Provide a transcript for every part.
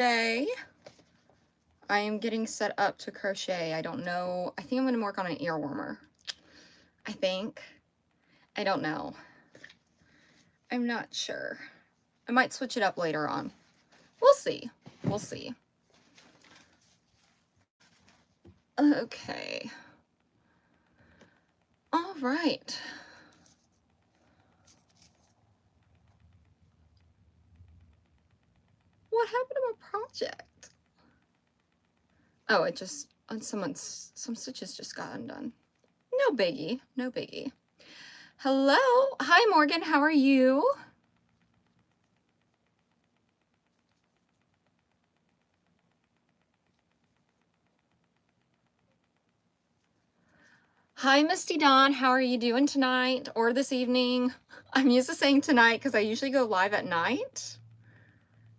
Today, I am getting set up to crochet. I don't know. I think I'm going to work on an ear warmer. I think. I don't know. I'm not sure. I might switch it up later on. We'll see. We'll see. Okay. All right. What happened to my project? Oh, it just, some stitches just got undone. No biggie. No biggie. Hello. Hi, Morgan. How are you? Hi, Misty Dawn. How are you doing tonight or this evening? I'm used to saying tonight because I usually go live at night.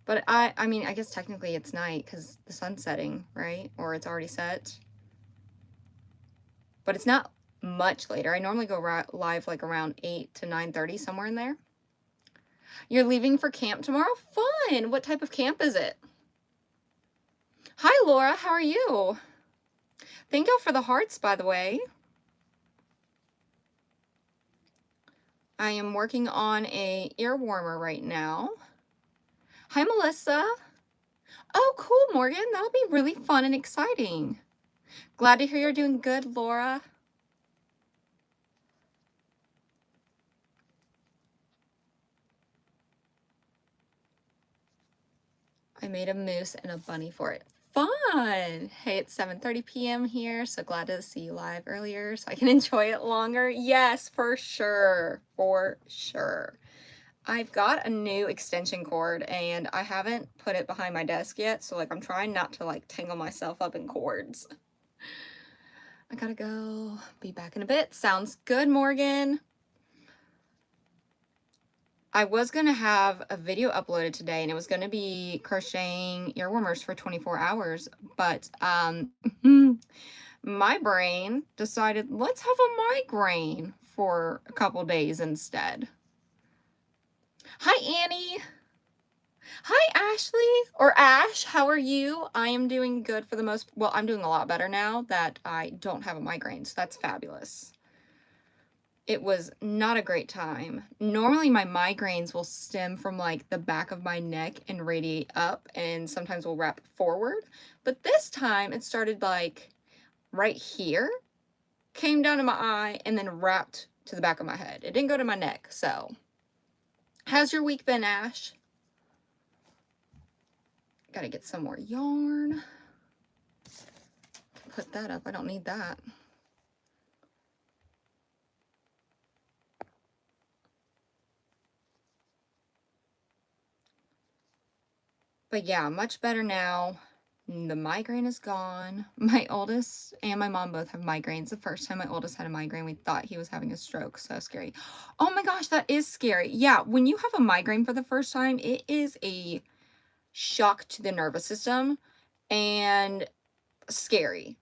But I mean, I guess technically it's night because the sun's setting, right? Or it's already set. But it's not much later. I normally go live like around 8 to 9:30, somewhere in there. You're leaving for camp tomorrow? Fun! What type of camp is it? Hi, Laura. How are you? Thank you for the hearts, by the way. I am working on a ear warmer right now. Hi, Melissa. Oh, cool, Morgan. That'll be really fun and exciting. Glad to hear you're doing good, Laura. I made a moose and a bunny for it. Fun! Hey, it's 7:30 p.m. here, so glad to see you live earlier so I can enjoy it longer. Yes, for sure. For sure. I've got a new extension cord and I haven't put it behind my desk yet, so like I'm trying not to like tangle myself up in cords. I gotta go. Be back in a bit. Sounds good, Morgan. I was going to have a video uploaded today and it was going to be crocheting ear warmers for 24 hours, but my brain decided let's have a migraine for a couple days instead. Hi, Annie. Hi, Ashley, or Ash. How are you? I am doing good for the most, well, I'm doing a lot better now that I don't have a migraine, so that's fabulous. It was not a great time. Normally my migraines will stem from like the back of my neck and radiate up and sometimes will wrap forward. But this time it started like right here, came down to my eye and then wrapped to the back of my head. It didn't go to my neck. So how's your week been, Ash? Gotta get some more yarn. Put that up. I don't need that. But yeah, much better now. The migraine is gone. My oldest and my mom both have migraines. The first time my oldest had a migraine, we thought he was having a stroke. So scary. Oh my gosh, that is scary. Yeah, when you have a migraine for the first time, it is a shock to the nervous system and scary.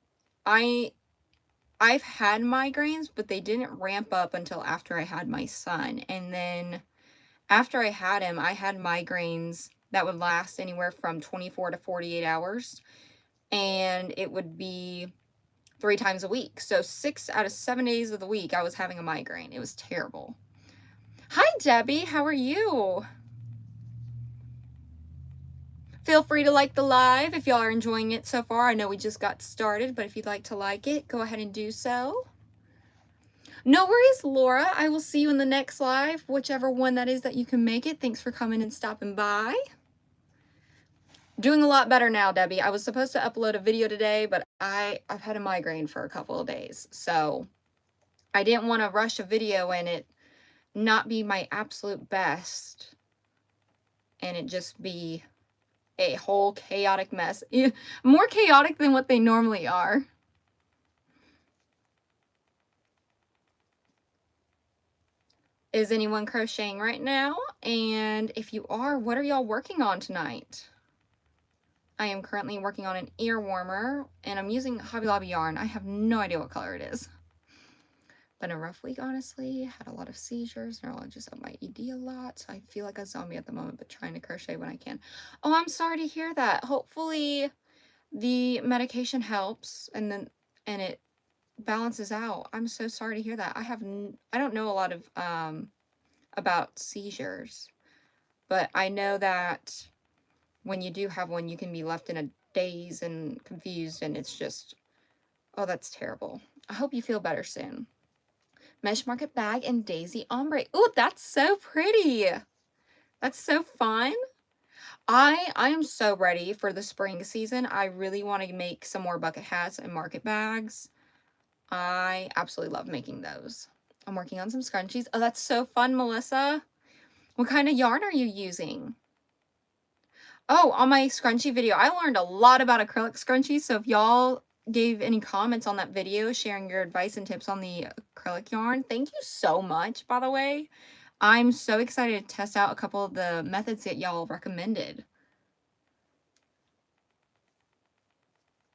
I've had migraines, but they didn't ramp up until after I had my son. And then after I had him, I had migraines that would last anywhere from 24 to 48 hours. And it would be 3 times a week. So 6 out of 7 days of the week, I was having a migraine. It was terrible. Hi, Debbie. How are you? Feel free to like the live if y'all are enjoying it so far. I know we just got started, but if you'd like to like it, go ahead and do so. No worries, Laura. I will see you in the next live, whichever one that is that you can make it. Thanks for coming and stopping by. Doing a lot better now, Debbie. I was supposed to upload a video today, but I've had a migraine for a couple of days. So I didn't want to rush a video and it not be my absolute best and it just be a whole chaotic mess. More chaotic than what they normally are. Is anyone crocheting right now? And if you are, what are y'all working on tonight? I am currently working on an ear warmer and I'm using Hobby Lobby yarn. I have no idea what color it is. Been a rough week, honestly. Had a lot of seizures, neurologist at my ED a lot, so I feel like a zombie at the moment, but trying to crochet when I can. Oh, I'm sorry to hear that. Hopefully the medication helps and it balances out. I'm so sorry to hear that. I don't know a lot of about seizures, but I know that when you do have one, you can be left in a daze and confused, and it's just, oh, that's terrible. I hope you feel better soon. Mesh market bag and daisy ombre. Ooh, that's so pretty. That's so fun. I am so ready for the spring season. I really want to make some more bucket hats and market bags. I absolutely love making those. I'm working on some scrunchies. Oh, that's so fun, Melissa. What kind of yarn are you using? Oh, on my scrunchie video, I learned a lot about acrylic scrunchies. So if y'all gave any comments on that video, sharing your advice and tips on the acrylic yarn, thank you so much, by the way. I'm so excited to test out a couple of the methods that y'all recommended.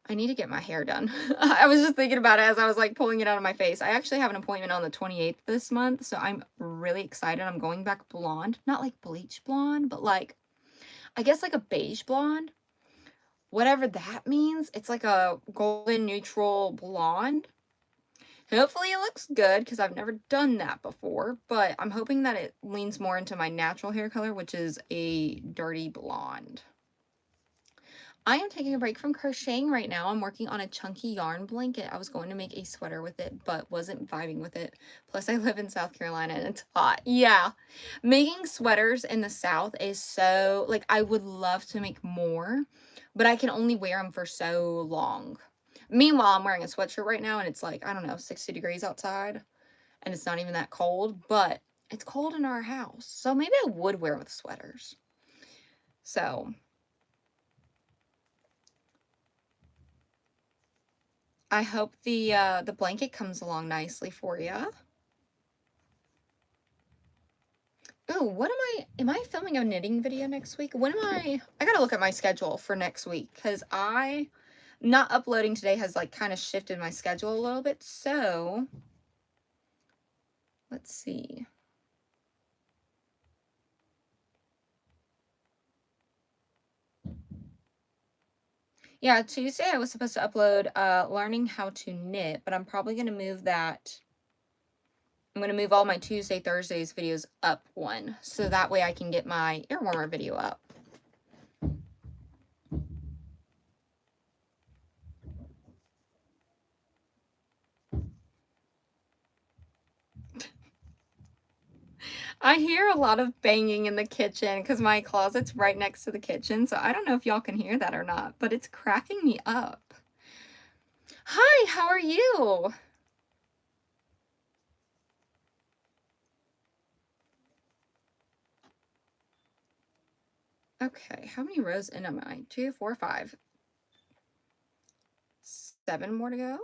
I need to get my hair done. I was just thinking about it as I was like pulling it out of my face. I actually have an appointment on the 28th this month, so I'm really excited. I'm going back blonde. Not like bleach blonde, but like, I guess like a beige blonde. Whatever that means. It's like a golden neutral blonde. Hopefully it looks good because I've never done that before, but I'm hoping that it leans more into my natural hair color, which is a dirty blonde. I am taking a break from crocheting right now. I'm working on a chunky yarn blanket. I was going to make a sweater with it, but wasn't vibing with it. Plus, I live in South Carolina and it's hot. Yeah. Making sweaters in the South is so, like, I would love to make more, but I can only wear them for so long. Meanwhile, I'm wearing a sweatshirt right now and it's like, I don't know, 60 degrees outside and it's not even that cold, but it's cold in our house. So maybe I would wear with sweaters. So I hope the blanket comes along nicely for you. Ooh, what am I filming a knitting video next week? I gotta look at my schedule for next week because not uploading today has like kind of shifted my schedule a little bit. So let's see. Yeah, Tuesday I was supposed to upload learning how to knit, but I'm probably gonna move that. I'm going to move all my Tuesday, Thursdays videos up one. So that way I can get my ear warmer video up. I hear a lot of banging in the kitchen because my closet's right next to the kitchen. So I don't know if y'all can hear that or not, but it's cracking me up. Hi, how are you? Okay, how many rows in am I? 2, 4, 5. 7 more to go.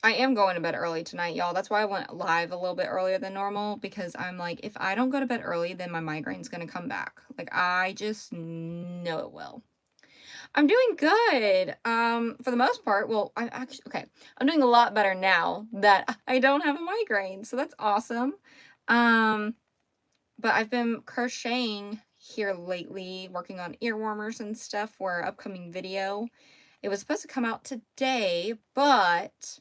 I am going to bed early tonight, y'all. That's why I went live a little bit earlier than normal, because I'm like, if I don't go to bed early, then my migraine's going to come back. Like, I just know it will. I'm doing good. For the most part, well, I'm actually, okay. I'm doing a lot better now that I don't have a migraine, so that's awesome. But I've been crocheting here lately, working on ear warmers and stuff for our upcoming video. It was supposed to come out today, but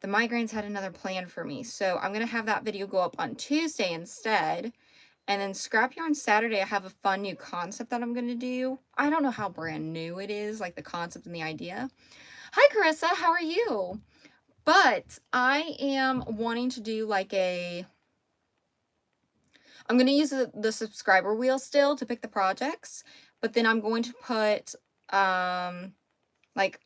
the migraines had another plan for me. So I'm going to have that video go up on Tuesday instead. And then Scrap Yarn Saturday, I have a fun new concept that I'm going to do. I don't know how brand new it is, like the concept and the idea. Hi, Carissa. How are you? But I am wanting to do like I'm going to use the subscriber wheel still to pick the projects. But then I'm going to put like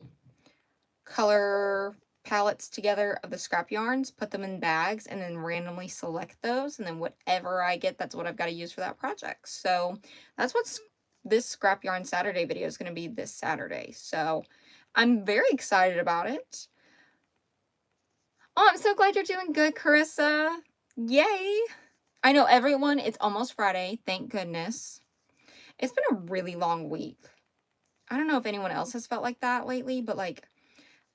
color palettes together of the scrap yarns, put them in bags, and then randomly select those, and then whatever I get, that's what I've got to use for that project. So that's what this Scrap Yarn Saturday video is going to be this Saturday. So I'm very excited about it. Oh, I'm so glad you're doing good, Carissa. Yay! I know everyone, it's almost Friday, thank goodness. It's been a really long week. I don't know if anyone else has felt like that lately, but like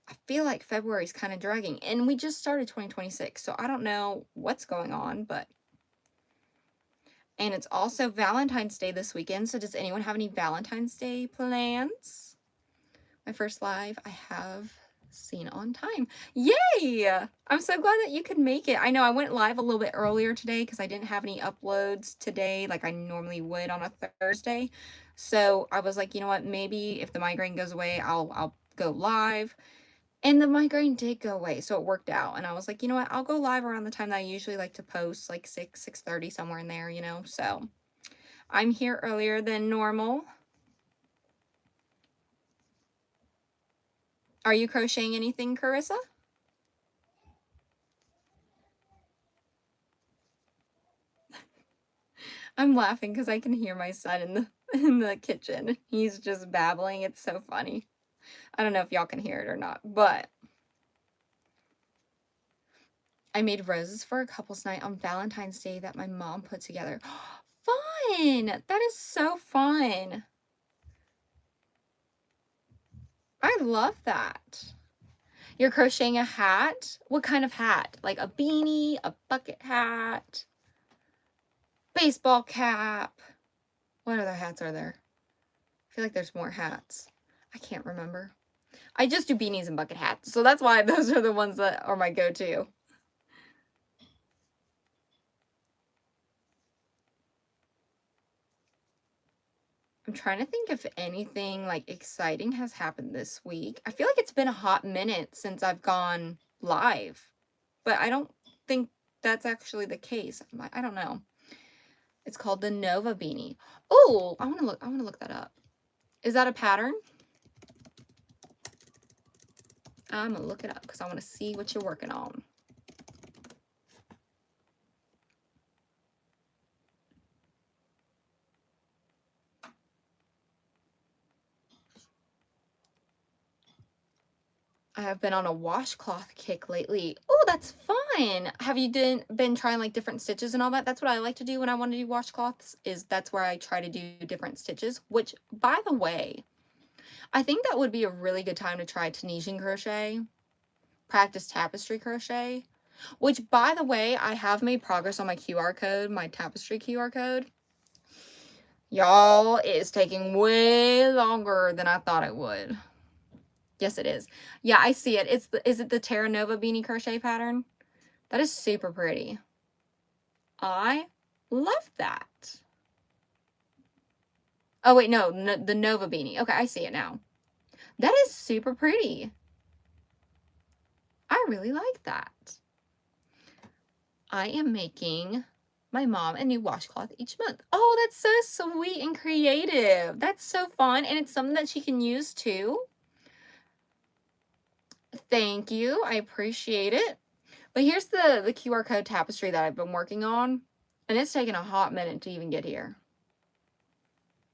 I feel like February's kind of dragging, and we just started 2026, so I don't know what's going on, but and it's also Valentine's Day this weekend, so does anyone have any Valentine's Day plans? My first live I have seen on time. Yay! I'm so glad that you could make it. I know I went live a little bit earlier today because I didn't have any uploads today like I normally would on a Thursday. So I was like, you know what, maybe if the migraine goes away, I'll go live. And the migraine did go away, so it worked out. And I was like, you know what, I'll go live around the time that I usually like to post, like 6:30, somewhere in there, you know? So I'm here earlier than normal. Are you crocheting anything, Carissa? I'm laughing because I can hear my son in the in the kitchen. He's just babbling. It's so funny. I don't know if y'all can hear it or not, but I made roses for a couple's night on Valentine's Day that my mom put together. Fun! That is so fun. I love that. You're crocheting a hat? What kind of hat? Like a beanie, a bucket hat, baseball cap. What other hats are there? I feel like there's more hats. I can't remember. I just do beanies and bucket hats, so that's why those are the ones that are my go-to. I'm trying to think if anything like exciting has happened this week. I feel like it's been a hot minute since I've gone live, but I don't think that's actually the case. I don't know. It's called the Nova beanie. Oh, I want to look that up. Is that a pattern? I'm gonna look it up because I want to see what you're working on. I have been on a washcloth kick lately. Oh, that's fun. Have you been trying like different stitches and all that? That's what I like to do when I want to do washcloths, is that's where I try to do different stitches, which by the way, I think that would be a really good time to try Tunisian crochet, practice tapestry crochet, which by the way, I have made progress on my QR code, my tapestry QR code. Y'all, it is taking way longer than I thought it would. Yes, it is. Yeah, I see it. Is it the Terra Nova beanie crochet pattern? That is super pretty. I love that. Oh, wait, no, the Nova beanie. Okay, I see it now. That is super pretty. I really like that. I am making my mom a new washcloth each month. Oh, that's so sweet and creative. That's so fun, and it's something that she can use too. Thank you. I appreciate it. But here's the QR code tapestry that I've been working on, and it's taken a hot minute to even get here.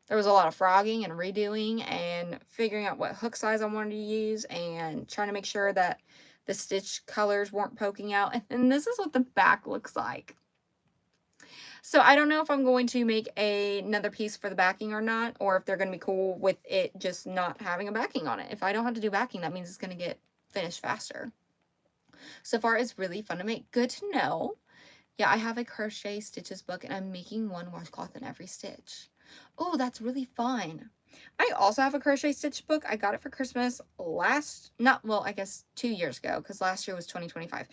There was a lot of frogging and redoing and figuring out what hook size I wanted to use and trying to make sure that the stitch colors weren't poking out. And this is what the back looks like. So I don't know if I'm going to make another piece for the backing or not, or if they're going to be cool with it just not having a backing on it. If I don't have to do backing, that means it's going to get finished faster. So far, it's really fun to make. Good to know. Yeah, I have a crochet stitches book, and I'm making one washcloth in every stitch. Oh, that's really fun. I also have a crochet stitch book. I got it for Christmas I guess 2 years ago, because last year was 2025.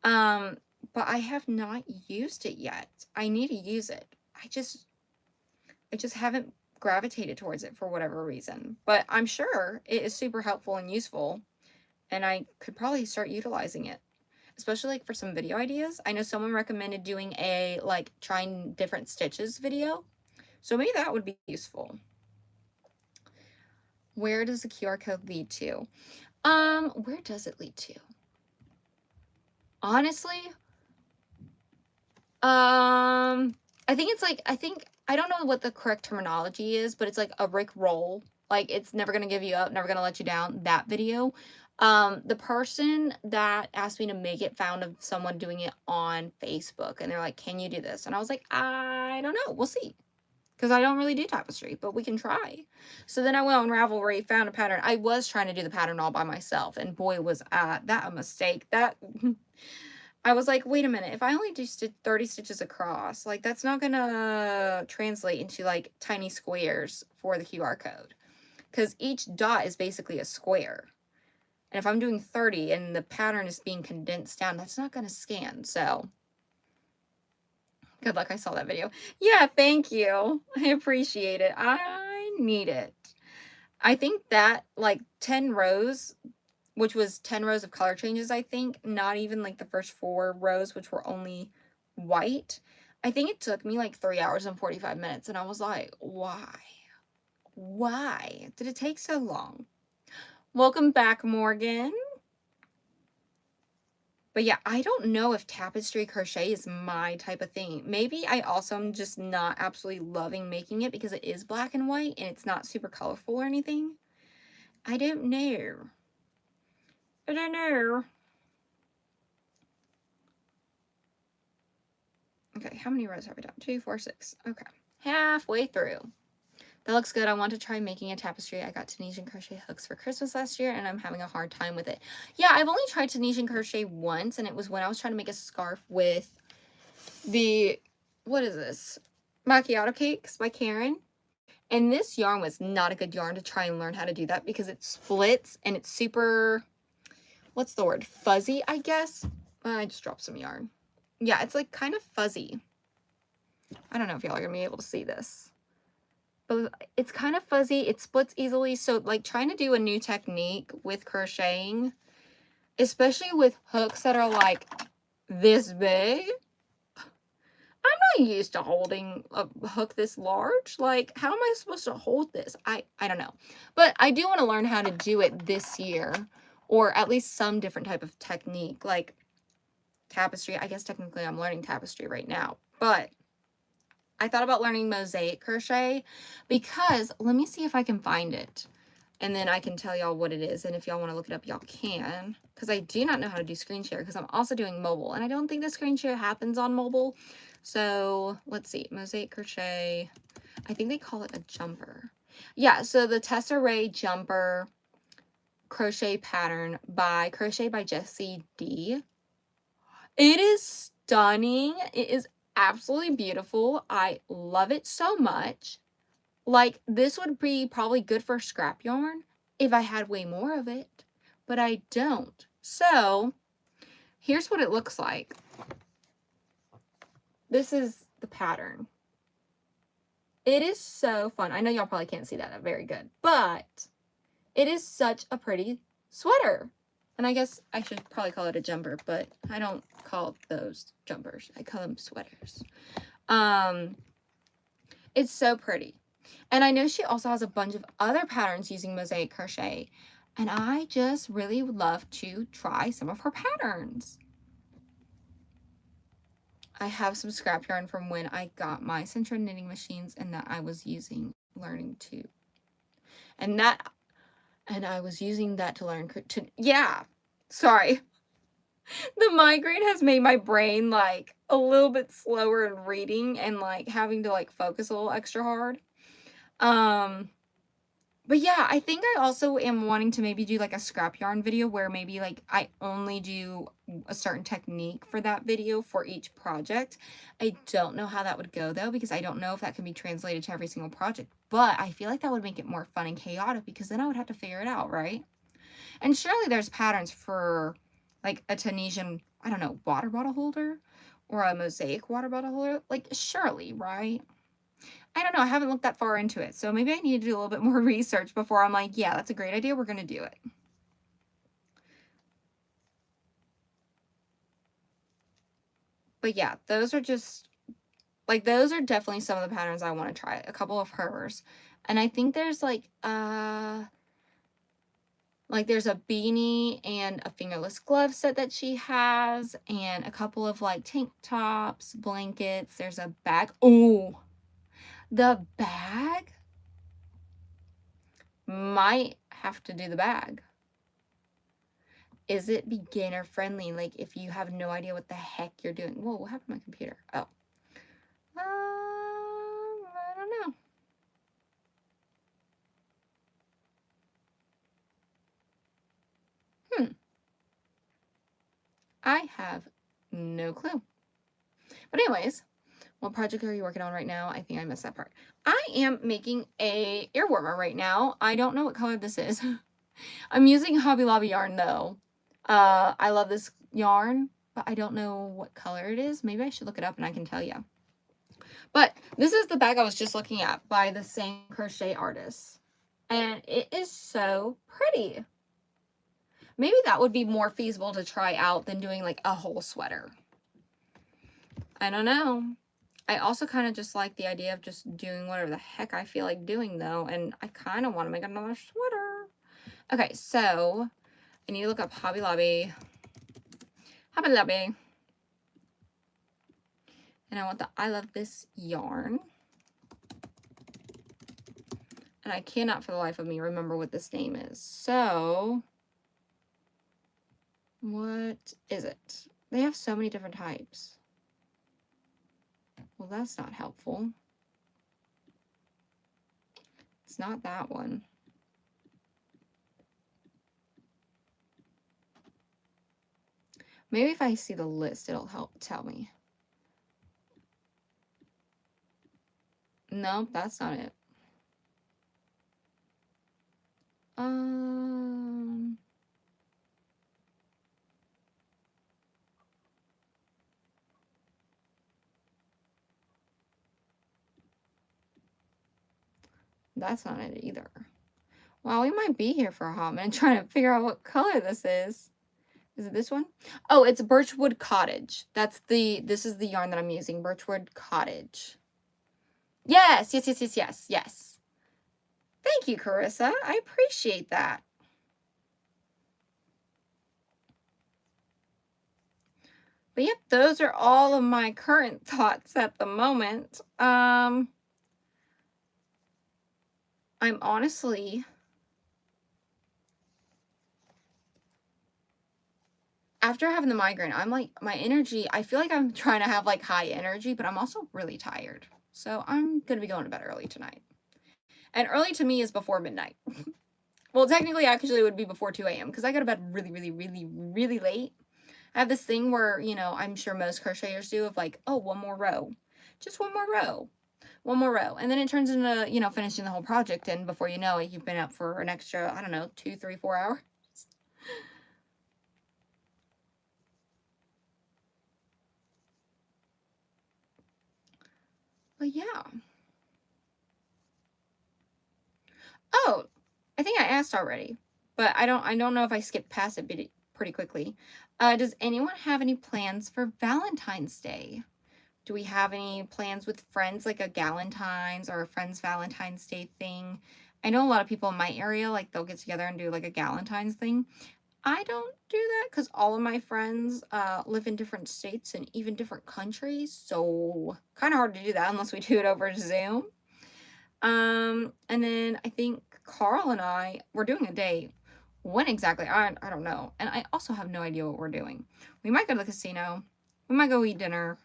But I have not used it yet. I need to use it. I just haven't gravitated towards it for whatever reason. But I'm sure it is super helpful and useful, and I could probably start utilizing it, especially like for some video ideas. I know someone recommended doing a like trying different stitches video, so maybe that would be useful. Where does the QR code lead to? Where does it lead to? Honestly, I think it's like, I don't know what the correct terminology is, but it's like a Rick roll. Like, it's never gonna give you up, never gonna let you down, that video. The person that asked me to make it found of someone doing it on Facebook, and they're like, can you do this? And I was like, I don't know, we'll see. because I don't really do tapestry, but we can try. So then I went on Ravelry, found a pattern. I was trying to do the pattern all by myself, and boy, was that a mistake. That I was like, wait a minute, if I only do 30 stitches across, like that's not gonna translate into like tiny squares for the QR code, because each dot is basically a square. And if I'm doing 30 and the pattern is being condensed down, that's not gonna scan. So good luck. I saw that video. Yeah, thank you. I appreciate it. I need it. I think that like 10 rows, which was 10 rows of color changes, I think, not even like the first 4 rows, which were only white. I think it took me like 3 hours and 45 minutes. And I was like, why? Why did it take so long? Welcome back, Morgan. But yeah, I don't know if tapestry crochet is my type of thing. Maybe I also am just not absolutely loving making it because it is black and white and it's not super colorful or anything. I don't know. I don't know. Okay, how many rows have we done? 2, 4, 6. Okay, halfway through. That looks good. I want to try making a tapestry. I got Tunisian crochet hooks for Christmas last year, and I'm having a hard time with it. Yeah, I've only tried Tunisian crochet once, and it was when I was trying to make a scarf with the, what is this? Macchiato Cakes by Karen. And this yarn was not a good yarn to try and learn how to do that because it splits and it's super, what's the word? Fuzzy, I guess. I just dropped some yarn. Yeah, it's like kind of fuzzy. I don't know if y'all are gonna be able to see this, but it's kind of fuzzy. It splits easily. So like trying to do a new technique with crocheting, especially with hooks that are like this big, I'm not used to holding a hook this large. Like, how am I supposed to hold this? I don't know. But I do want to learn how to do it this year, or at least some different type of technique, like tapestry. I guess technically I'm learning tapestry right now, but I thought about learning mosaic crochet because let me see if I can find it. And then I can tell y'all what it is. And if y'all want to look it up, y'all can. Because I do not know how to do screen share because I'm also doing mobile. And I don't think the screen share happens on mobile. So let's see. Mosaic crochet. I think they call it a jumper. Yeah, so the Tesserae jumper crochet pattern by Crochet by Jessie D. It is stunning. It is absolutely beautiful. I love it so much. Like, this would be probably good for scrap yarn if I had way more of it, but I don't. So, here's what it looks like. This is the pattern. It is so fun. I know y'all probably can't see that very good, but it is such a pretty sweater. And I guess I should probably call it a jumper, but I don't call those jumpers. I call them sweaters. It's so pretty. And I know she also has a bunch of other patterns using mosaic crochet. And I just really would love to try some of her patterns. I have some scrap yarn from when I got my Centro knitting machines and that I was using learning to. And I was using that to learn to, yeah, sorry. The migraine has made my brain like a little bit slower in reading and like having to like focus a little extra hard. But yeah, I think I also am wanting to maybe do like a scrap yarn video where maybe like I only do a certain technique for that video for each project. I don't know how that would go though, because I don't know if that can be translated to every single project, but I feel like that would make it more fun and chaotic because then I would have to figure it out, right? And surely there's patterns for like a Tunisian, I don't know, water bottle holder or a mosaic water bottle holder, like surely, right? I don't know. I haven't looked that far into it. So maybe I need to do a little bit more research before I'm like, yeah, that's a great idea. We're going to do it. But yeah, those are just, like, those are definitely some of the patterns I want to try. A couple of hers. And I think there's like there's a beanie and a fingerless glove set that she has. And a couple of like tank tops, blankets. There's a bag. Oh, the bag? Might have to do the bag. Is it beginner friendly? Like if you have no idea what the heck you're doing. Whoa, what happened to my computer? Oh. I don't know. I have no clue. But anyways, what project are you working on right now? I think I missed that part. I am making a earwormer right now. I don't know what color this is. I'm using Hobby Lobby yarn though. I love this yarn, but I don't know what color it is. Maybe I should look it up and I can tell you. But this is the bag I was just looking at by the same crochet artist. And it is so pretty. Maybe that would be more feasible to try out than doing like a whole sweater. I don't know. I also kind of just like the idea of just doing whatever the heck I feel like doing though. And I kind of want to make another sweater. Okay, so I need to look up Hobby Lobby. Hobby Lobby. And I want the I Love This yarn. And I cannot for the life of me remember what this name is. So, what is it? They have so many different types. Well, that's not helpful. It's not that one. Maybe if I see the list, it'll help tell me. Nope, that's not it. That's not it either. Wow, we might be here for a hot minute trying to figure out what color this is. Is it this one? Oh, it's Birchwood Cottage. This is the yarn that I'm using, Birchwood Cottage. Yes. Thank you, Carissa. I appreciate that. But yep, those are all of my current thoughts at the moment. I'm honestly, after having the migraine, I'm like, my energy, I feel like I'm trying to have like high energy, but I'm also really tired. So I'm going to be going to bed early tonight. And early to me is before midnight. Well, technically, actually, it would be before 2 a.m. because I go to bed really late. I have this thing where, you know, I'm sure most crocheters do of like, oh, one more row. Just one more row. One more row. And then it turns into, you know, finishing the whole project. And before you know it, you've been up for an extra, I don't know, 2, 3, 4 hours. But yeah. Oh, I think I asked already, but I don't know if I skipped past it pretty quickly. Does anyone have any plans for Valentine's Day? Do we have any plans with friends, like a Galentine's or a friend's Valentine's Day thing? I know a lot of people in my area, like they'll get together and do like a Galentine's thing. I don't do that because all of my friends live in different states and even different countries, so kind of hard to do that unless we do it over Zoom. And then I think Carl and I, we're doing a date. When exactly? I don't know. And I also have no idea what we're doing. We might go to the casino. We might go eat dinner.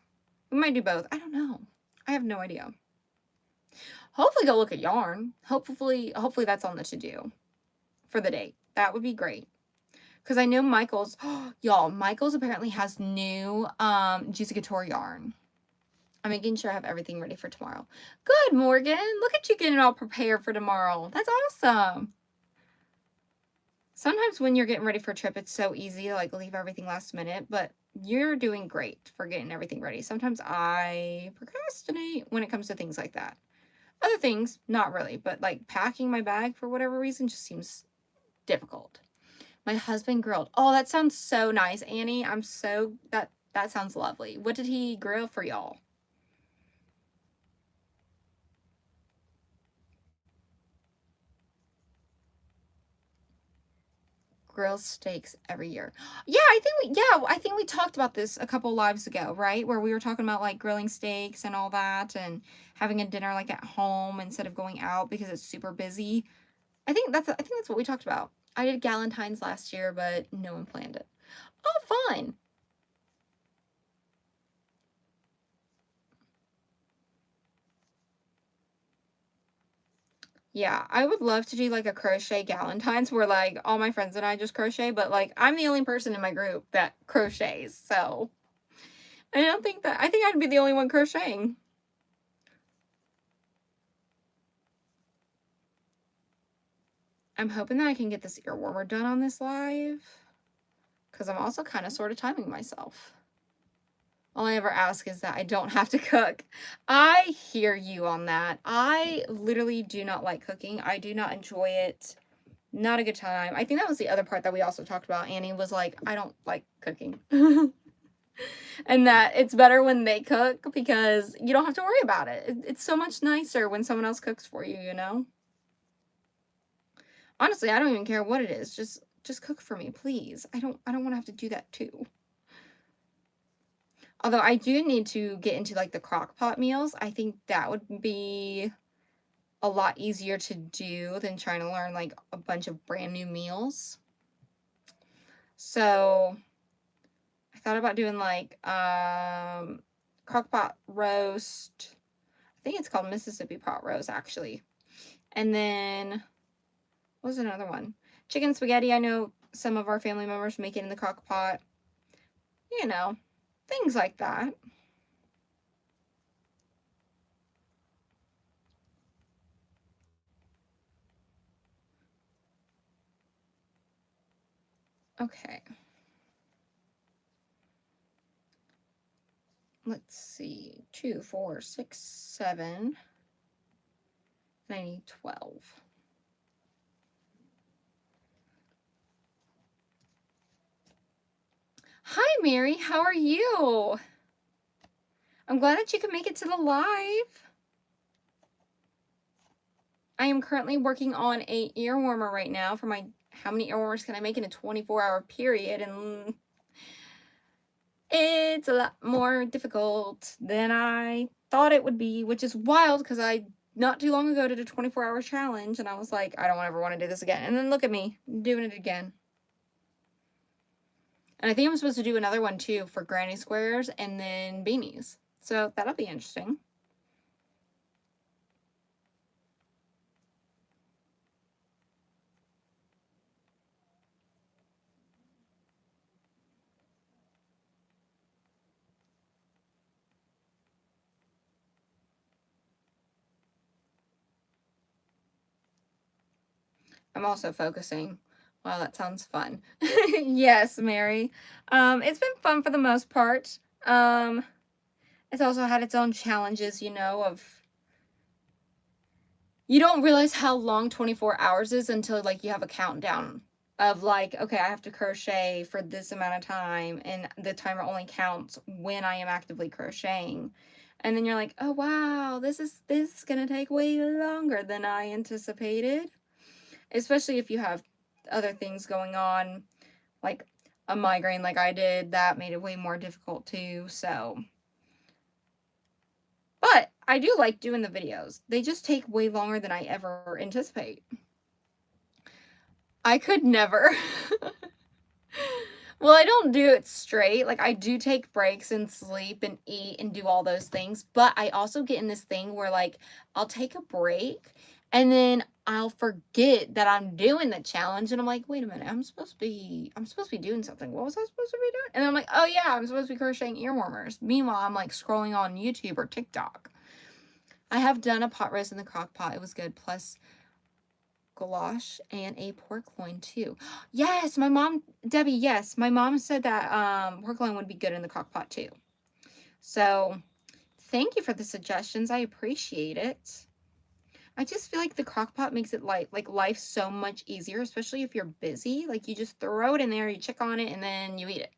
We might do both. I don't know. I have no idea. Hopefully go look at yarn. Hopefully that's on the to-do for the date. That would be great. Because I know Michael's, y'all, Michael's apparently has new Juicy Couture yarn. I'm making sure I have everything ready for tomorrow. Good, Morgan. Look at you getting all prepared for tomorrow. That's awesome. Sometimes when you're getting ready for a trip, it's so easy to like leave everything last minute, but you're doing great for getting everything ready. Sometimes I procrastinate when it comes to things like that. Other things, not really, but like packing my bag for whatever reason just seems difficult. My husband grilled. Oh, that sounds so nice, Annie. That sounds lovely. What did he grill for y'all? Grill steaks every year. Yeah, I think we talked about this a couple lives ago, right? Where we were talking about like grilling steaks and all that and having a dinner like at home instead of going out because it's super busy. I think that's what we talked about. I did Galentine's last year, but no one planned it. Oh, fun. Yeah, I would love to do like a crochet Galentine's where like all my friends and I just crochet, but like I'm the only person in my group that crochets, so I think I'd be the only one crocheting. I'm hoping that I can get this ear warmer done on this live, because I'm also kind of sort of timing myself. All I ever ask is that I don't have to cook. I hear you on that. I literally do not like cooking. I do not enjoy it. Not a good time. I think that was the other part that we also talked about. Annie was like, I don't like cooking. And that it's better when they cook because you don't have to worry about it. It's so much nicer when someone else cooks for you, you know? Honestly, I don't even care what it is. Just cook for me, please. I don't want to have to do that too. Although I do need to get into like the crock pot meals. I think that would be a lot easier to do than trying to learn like a bunch of brand new meals. So I thought about doing like crock pot roast. I think it's called Mississippi pot roast actually. And then what was another one? Chicken spaghetti. I know some of our family members make it in the crock pot. You know, things like that. Okay. Let's see. 2, 4, 6, 7. And I need 12. Hi, Mary. How are you? I'm glad that you could make it to the live. I am currently working on a ear warmer right now for my how many ear warmers can I make in a 24-hour period, and it's a lot more difficult than I thought it would be, which is wild because I not too long ago did a 24-hour challenge and I was like, I don't ever want to do this again. And then look at me doing it again. And I think I'm supposed to do another one too for granny squares and then beanies. So that'll be interesting. I'm also focusing. Wow, that sounds fun. Yes, Mary. It's been fun for the most part. It's also had its own challenges, you know, of you don't realize how long 24 hours is until like you have a countdown of like, okay, I have to crochet for this amount of time and the timer only counts when I am actively crocheting. And then you're like, oh wow, this is gonna take way longer than I anticipated. Especially if you have other things going on, like a migraine like I did, that made it way more difficult too. So, but I do like doing the videos. They just take way longer than I ever anticipate. I could never. Well, I don't do it straight. Like, I do take breaks and sleep and eat and do all those things. But I also get in this thing where, like, I'll take a break and then I'll forget that I'm doing the challenge. And I'm like, wait a minute, I'm supposed to be doing something. What was I supposed to be doing? And I'm like, oh, yeah, I'm supposed to be crocheting ear warmers. Meanwhile, I'm, like, scrolling on YouTube or TikTok. I have done a pot roast in the crock pot. It was good. Plus, goulash and a pork loin too. Yes, my mom, Debbie, yes, my mom said that pork loin would be good in the crock pot too. So thank you for the suggestions. I appreciate it. I just feel like the crock pot makes it like life so much easier, especially if you're busy. Like you just throw it in there, you check on it, and then you eat it.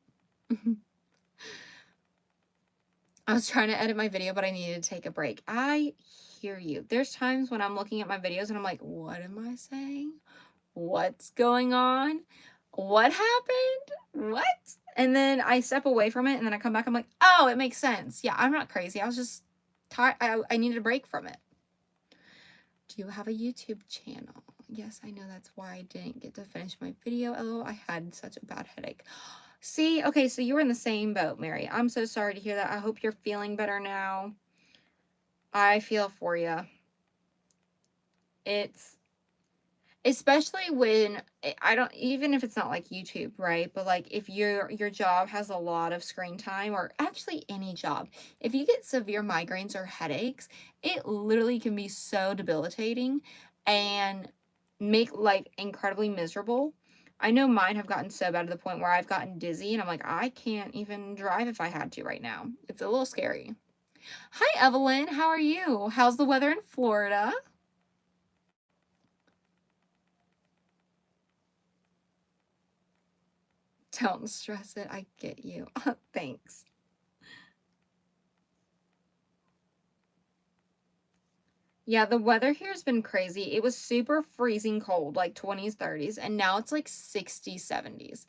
I was trying to edit my video, but I needed to take a break. I hear you. There's times when I'm looking at my videos and I'm like, what am I saying? What's going on? What happened? What? And then I step away from it and then I come back. I'm like, oh, it makes sense. Yeah, I'm not crazy. I was just tired. I needed a break from it. Do you have a YouTube channel? Yes, I know that's why I didn't get to finish my video. Oh, I had such a bad headache. See, okay, so you were in the same boat, Mary. I'm so sorry to hear that. I hope you're feeling better now. I feel for you. It's especially when I don't, even if it's not like YouTube, right? But like if your job has a lot of screen time, or actually any job, if you get severe migraines or headaches, it literally can be so debilitating and make life incredibly miserable. I know mine have gotten so bad to the point where I've gotten dizzy and I'm like, I can't even drive if I had to right now. It's a little scary. Hi, Evelyn. How are you? How's the weather in Florida? Don't stress it. I get you. Thanks. Yeah, the weather here has been crazy. It was super freezing cold, like 20s, 30s, and now it's like 60s, 70s.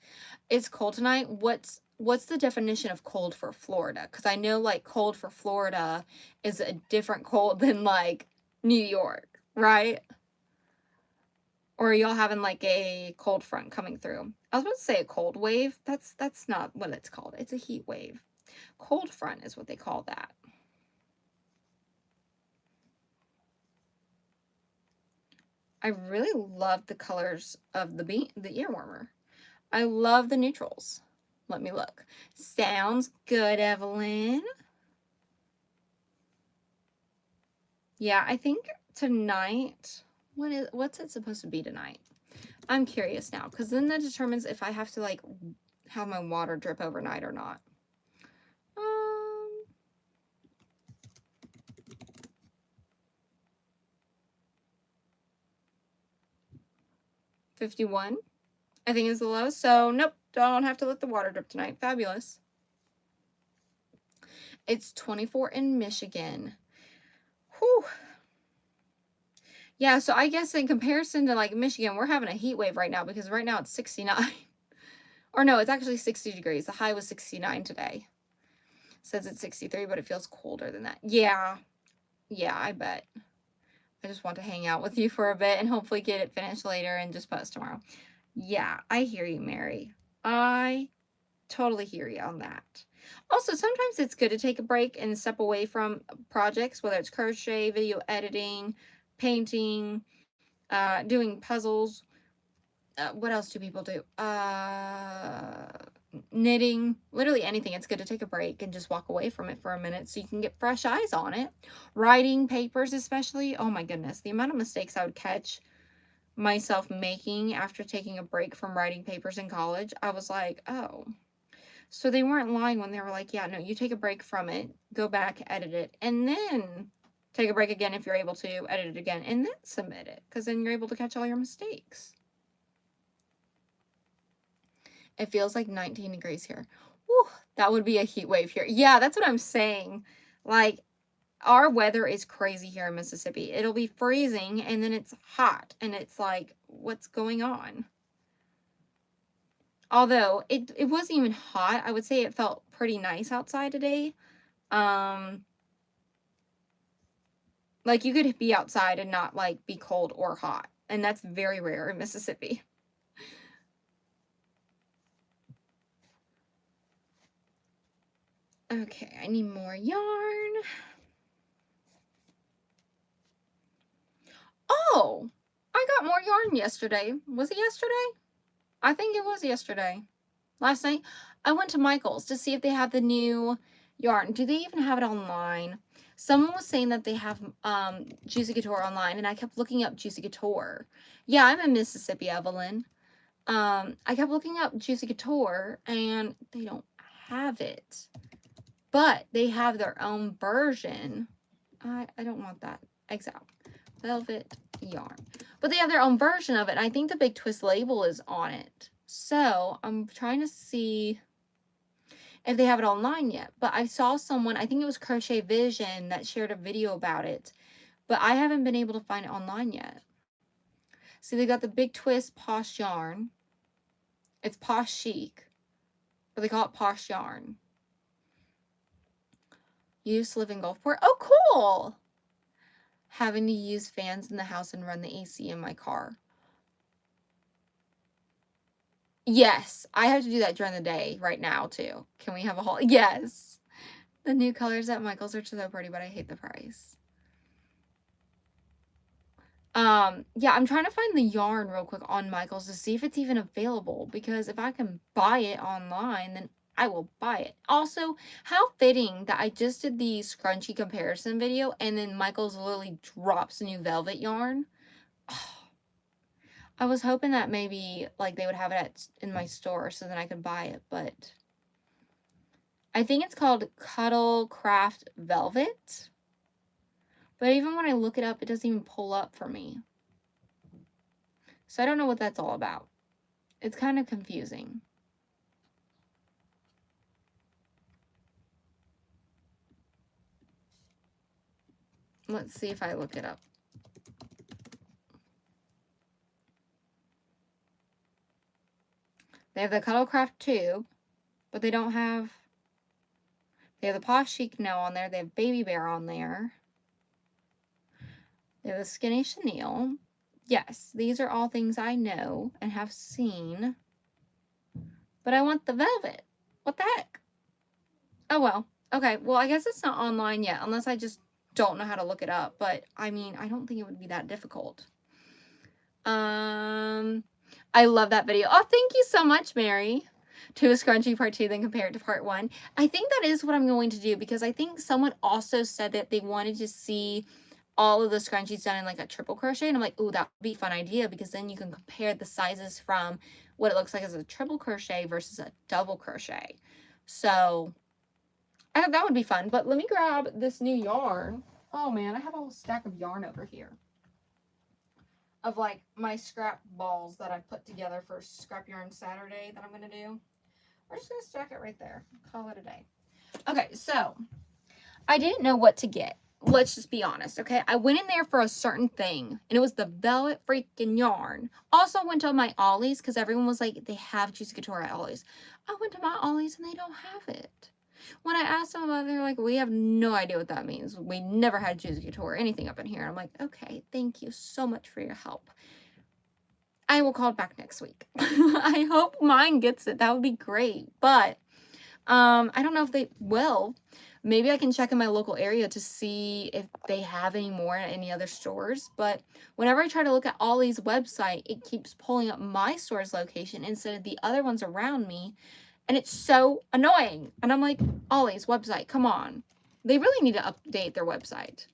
It's cold tonight. What's the definition of cold for Florida? Because I know like cold for Florida is a different cold than like New York, right? Or are y'all having like a cold front coming through? I was about to say a cold wave. That's not what it's called. It's a heat wave. Cold front is what they call that. I really love the colors of the ear warmer. I love the neutrals. Let me look. Sounds good, Evelyn. Yeah, I think tonight, what's it supposed to be tonight? I'm curious now, because then that determines if I have to like have my water drip overnight or not. 51, I think is the low. So nope, don't have to let the water drip tonight. Fabulous. It's 24 in Michigan. Whew. Yeah, so I guess in comparison to like Michigan, we're having a heat wave right now because right now it's 69. Or no, it's actually 60 degrees. The high was 69 today. Says it's 63, but it feels colder than that. Yeah. Yeah, I bet. I just want to hang out with you for a bit and hopefully get it finished later and just post tomorrow. Yeah, I hear you, Mary. I totally hear you on that. Also, sometimes it's good to take a break and step away from projects, whether it's crochet, video editing, painting, doing puzzles. What else do people do? Knitting, literally anything. It's good to take a break and just walk away from it for a minute so you can get fresh eyes on it. Writing papers, especially. Oh my goodness, the amount of mistakes I would catch myself making after taking a break from writing papers in college. I was like, oh, so they weren't lying when they were like, yeah, no, you take a break from it, go back, edit it, and then take a break again if you're able to, edit it again, and then submit it, because then you're able to catch all your mistakes. It feels like 19 degrees here. Whew, that would be a heat wave here. Yeah, that's what I'm saying. Like, our weather is crazy here in Mississippi. It'll be freezing, and then it's hot, and it's like, what's going on? Although, it wasn't even hot. I would say it felt pretty nice outside today. Like, you could be outside and not, like, be cold or hot. And that's very rare in Mississippi. Okay, I need more yarn. Oh, I got more yarn yesterday. Was it yesterday? I think it was yesterday. Last night, I went to Michael's to see if they have the new yarn. Do they even have it online? Someone was saying that they have Juicy Couture online, and I kept looking up Juicy Couture. Yeah, I'm in Mississippi, Evelyn. I kept looking up Juicy Couture, and they don't have it. But they have their own version. I don't want that. Exile. Velvet yarn. But they have their own version of it. I think the Big Twist label is on it. So I'm trying to see if they have it online yet. But I saw someone, I think it was Crochet Vision, that shared a video about it. But I haven't been able to find it online yet. See, they got the Big Twist Posh yarn. It's Posh Chic. But they call it Posh yarn. Used to live in Gulfport. Oh, cool! Having to use fans in the house and run the AC in my car. Yes, I have to do that during the day right now, too. Can we have a haul? Yes. The new colors at Michael's are so pretty, but I hate the price. Yeah, I'm trying to find the yarn real quick on Michaels to see if it's even available, because if I can buy it online, then I will buy it. Also, how fitting that I just did the scrunchie comparison video and then Michaels literally drops new velvet yarn. I was hoping that maybe like they would have it in my store so then I could buy it, but I think it's called Cuddle Craft Velvet. But even when I look it up, it doesn't even pull up for me. So I don't know what that's all about. It's kind of confusing. Let's see if I look it up. They have the Cuddlecraft tube, but they don't have... They have the Posh Chic now on there. They have Baby Bear on there. They have the Skinny Chenille. Yes, these are all things I know and have seen. But I want the velvet. What the heck? Oh, well. Okay, well, I guess it's not online yet, unless I just don't know how to look it up. But, I mean, I don't think it would be that difficult. I love that video. Oh, thank you so much, Mary. To a scrunchie part 2, then compare it to part 1. I think that is what I'm going to do, because I think someone also said that they wanted to see all of the scrunchies done in like a triple crochet, and I'm like, ooh, that would be a fun idea, because then you can compare the sizes from what it looks like as a triple crochet versus a double crochet. So I thought that would be fun. But let me grab this new yarn. Oh man, I have a whole stack of yarn over here of like my scrap balls that I put together for Scrap Yarn Saturday that I'm going to do. We're just going to stack it right there. Call it a day. Okay, so I didn't know what to get. Let's just be honest, okay? I went in there for a certain thing, and it was the velvet freaking yarn. Also went to my Ollie's, because everyone was like, they have Juicy Couture at Ollie's. I went to my Ollie's, and they don't have it. When I asked them about it, they're like, we have no idea what that means. We never had Juicy Couture or anything up in here. I'm like, okay, thank you so much for your help. I will call back next week. I hope mine gets it. That would be great. But I don't know if they will. Maybe I can check in my local area to see if they have any more at any other stores. But whenever I try to look at Ollie's website, it keeps pulling up my store's location instead of the other ones around me. And it's so annoying. And I'm like, Ollie's website, come on. They really need to update their website.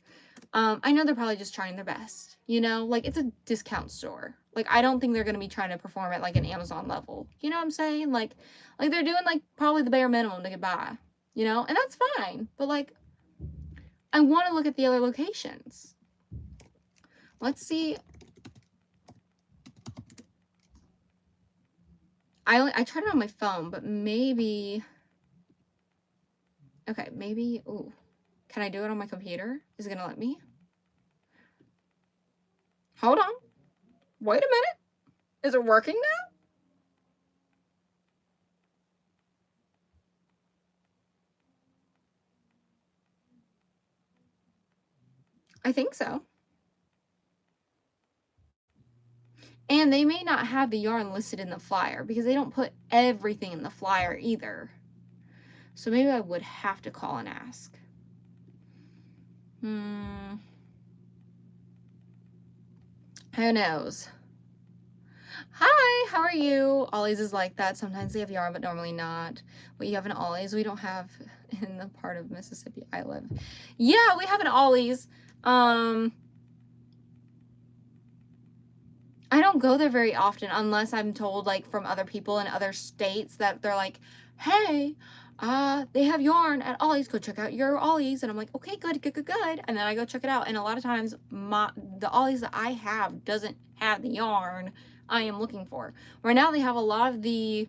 I know they're probably just trying their best. You know, like it's a discount store. Like I don't think they're going to be trying to perform at like an Amazon level. You know what I'm saying? Like they're doing like probably the bare minimum to get by. You know, and that's fine. But like, I want to look at the other locations. Let's see. I tried it on my phone, but maybe. Okay, maybe. Ooh, can I do it on my computer? Is it gonna let me? Hold on. Wait a minute. Is it working now? I think so. And they may not have the yarn listed in the flyer because they don't put everything in the flyer either. So maybe I would have to call and ask. Who knows? Hi, how are you? Ollie's is like that. Sometimes they have yarn, but normally not. What you have an Ollie's, we don't have in the part of Mississippi I live. Yeah, we have an Ollie's. I don't go there very often unless I'm told like from other people in other states that they're like, hey, they have yarn at Ollie's, go check out your Ollie's. And I'm like, okay, good. And then I go check it out. And a lot of times the Ollie's that I have doesn't have the yarn I am looking for. Right now they have a lot of the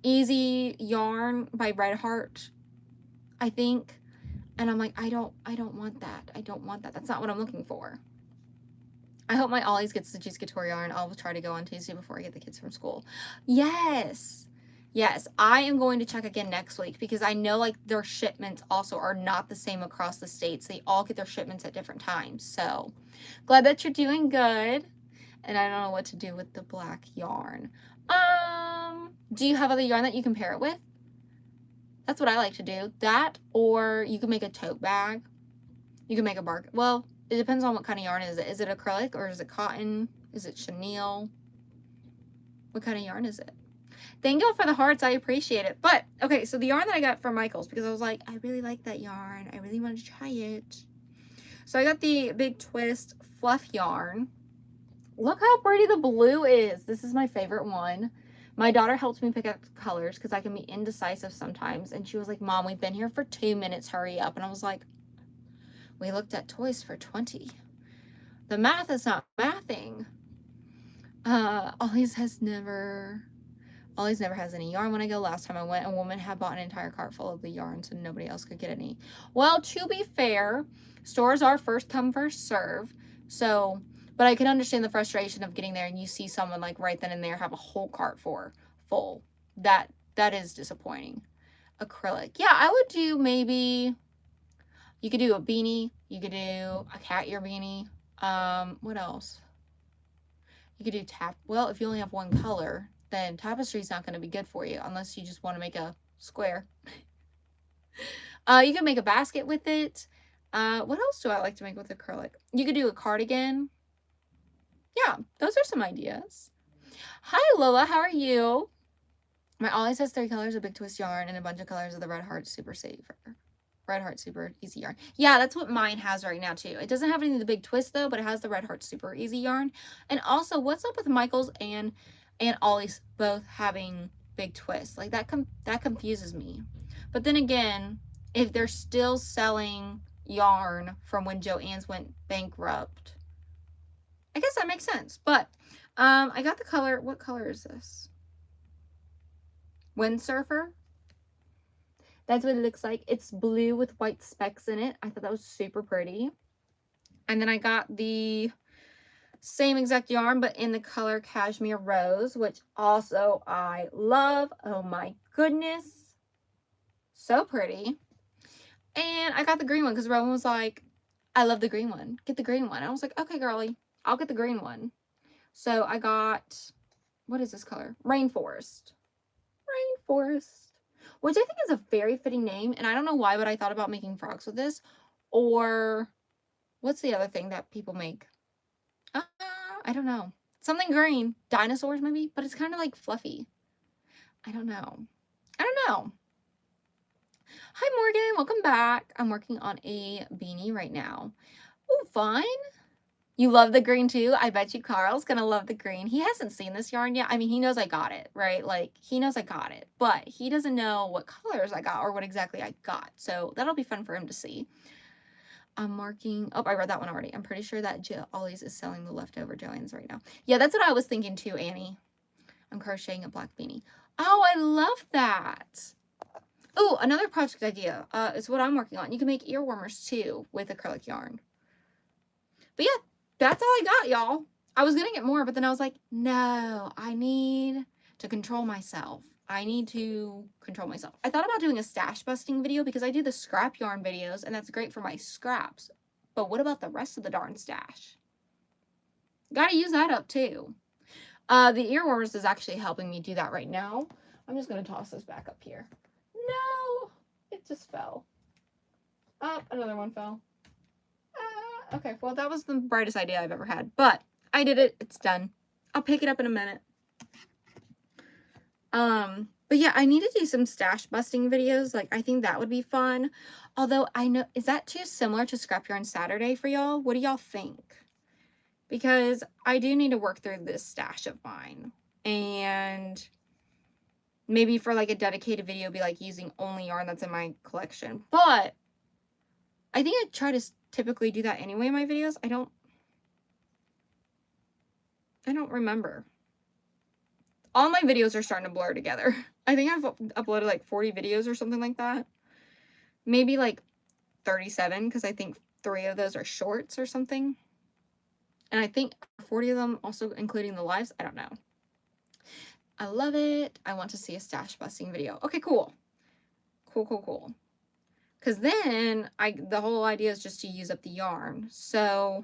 Easy Yarn by Red Heart, I think. And I'm like, I don't want that. I don't want that. That's not what I'm looking for. I hope my Ollie's gets the Juicy Couture yarn. I'll try to go on Tuesday before I get the kids from school. Yes. Yes, I am going to check again next week because I know like their shipments also are not the same across the states. They all get their shipments at different times. So glad that you're doing good. And I don't know what to do with the black yarn. Do you have other yarn that you can pair it with? That's what I like to do. That, or you can make a tote bag. You can make a bark. Well, It depends on what kind of yarn is it. Is it acrylic or is it cotton? Is it chenille? What kind of yarn is it? Thank you for the hearts. I appreciate it. But, okay, so the yarn that I got from Michael's, because I was like, I really like that yarn. I really wanted to try it. So I got the Big Twist fluff yarn. Look how pretty the blue is. This is my favorite one. My daughter helped me pick out colors because I can be indecisive sometimes. And she was like, Mom, we've been here for 2 minutes. Hurry up. And I was like, we looked at toys for 20. The math is not mathing. Ollie's never has any yarn. When I go, last time I went, a woman had bought an entire cart full of the yarn, so nobody else could get any. Well, to be fair, stores are first come, first serve. So, but I can understand the frustration of getting there and you see someone like right then and there have a whole cart full. That is disappointing. Acrylic. Yeah, I would do maybe, you could do a beanie. You could do a cat ear beanie. What else? You could do well, if you only have one color, then tapestry is not going to be good for you unless you just want to make a square. You can make a basket with it. What else do I like to make with acrylic? You could do a cardigan. Yeah, those are some ideas. Hi, Lola. How are you? My always has 3 colors of Big Twist yarn and a bunch of colors of the Red Heart Super Saver. Red Heart Super Easy yarn. Yeah, that's what mine has right now too. It doesn't have any of the Big Twist though, but it has the Red Heart Super Easy yarn. And also, what's up with Michael's and Ollie's both having Big Twist? Like that confuses me. But then again, if they're still selling yarn from when Joann's went bankrupt, I guess that makes sense. But I got the color. What color is this? Windsurfer. That's what it looks like. It's blue with white specks in it. I thought that was super pretty. And then I got the same exact yarn, but in the color Cashmere Rose, which also I love. Oh my goodness. So pretty. And I got the green one because Rowan was like, I love the green one. Get the green one. I was like, okay, girly, I'll get the green one. So I got, what is this color? Rainforest. Rainforest. Which I think is a very fitting name. And I don't know why, but I thought about making frocks with this. Or what's the other thing that people make? I don't know. Something green. Dinosaurs maybe? But it's kind of like fluffy. I don't know. Hi, Morgan. Welcome back. I'm working on a beanie right now. Oh, fun. You love the green too? I bet you Carl's gonna love the green. He hasn't seen this yarn yet. I mean, he knows I got it, right? Like, he knows I got it, but he doesn't know what colors I got or what exactly I got. So that'll be fun for him to see. I'm marking, oh, I read that one already. I'm pretty sure that Ollie's is selling the leftover Joann's right now. Yeah, that's what I was thinking too, Annie. I'm crocheting a black beanie. Oh, I love that. Oh, another project idea is what I'm working on. You can make ear warmers too with acrylic yarn. But yeah, that's all I got, y'all. I was gonna get more, but then I was like, no, I need to control myself. I need to control myself. I thought about doing a stash busting video because I do the scrap yarn videos and that's great for my scraps. But what about the rest of the darn stash? Gotta use that up too. The earworms is actually helping me do that right now. I'm just gonna toss this back up here. No, it just fell. Oh, another one fell. Okay, well, that was the brightest idea I've ever had, but I did it. It's done. I'll pick it up in a minute. But yeah, I need to do some stash busting videos. Like, I think that would be fun. Although, I know, is that too similar to Scrap Yarn Saturday for y'all? What do y'all think? Because I do need to work through this stash of mine. And maybe for like a dedicated video, be like using only yarn that's in my collection. But I think I try to typically do that anyway in my videos. I don't remember. All my videos are starting to blur together. I think I've uploaded like 40 videos or something like that. Maybe like 37 because I think 3 of those are shorts or something. And I think 40 of them also including the lives. I don't know. I love it. I want to see a stash busting video. Okay, cool. Cool. Because then the whole idea is just to use up the yarn. So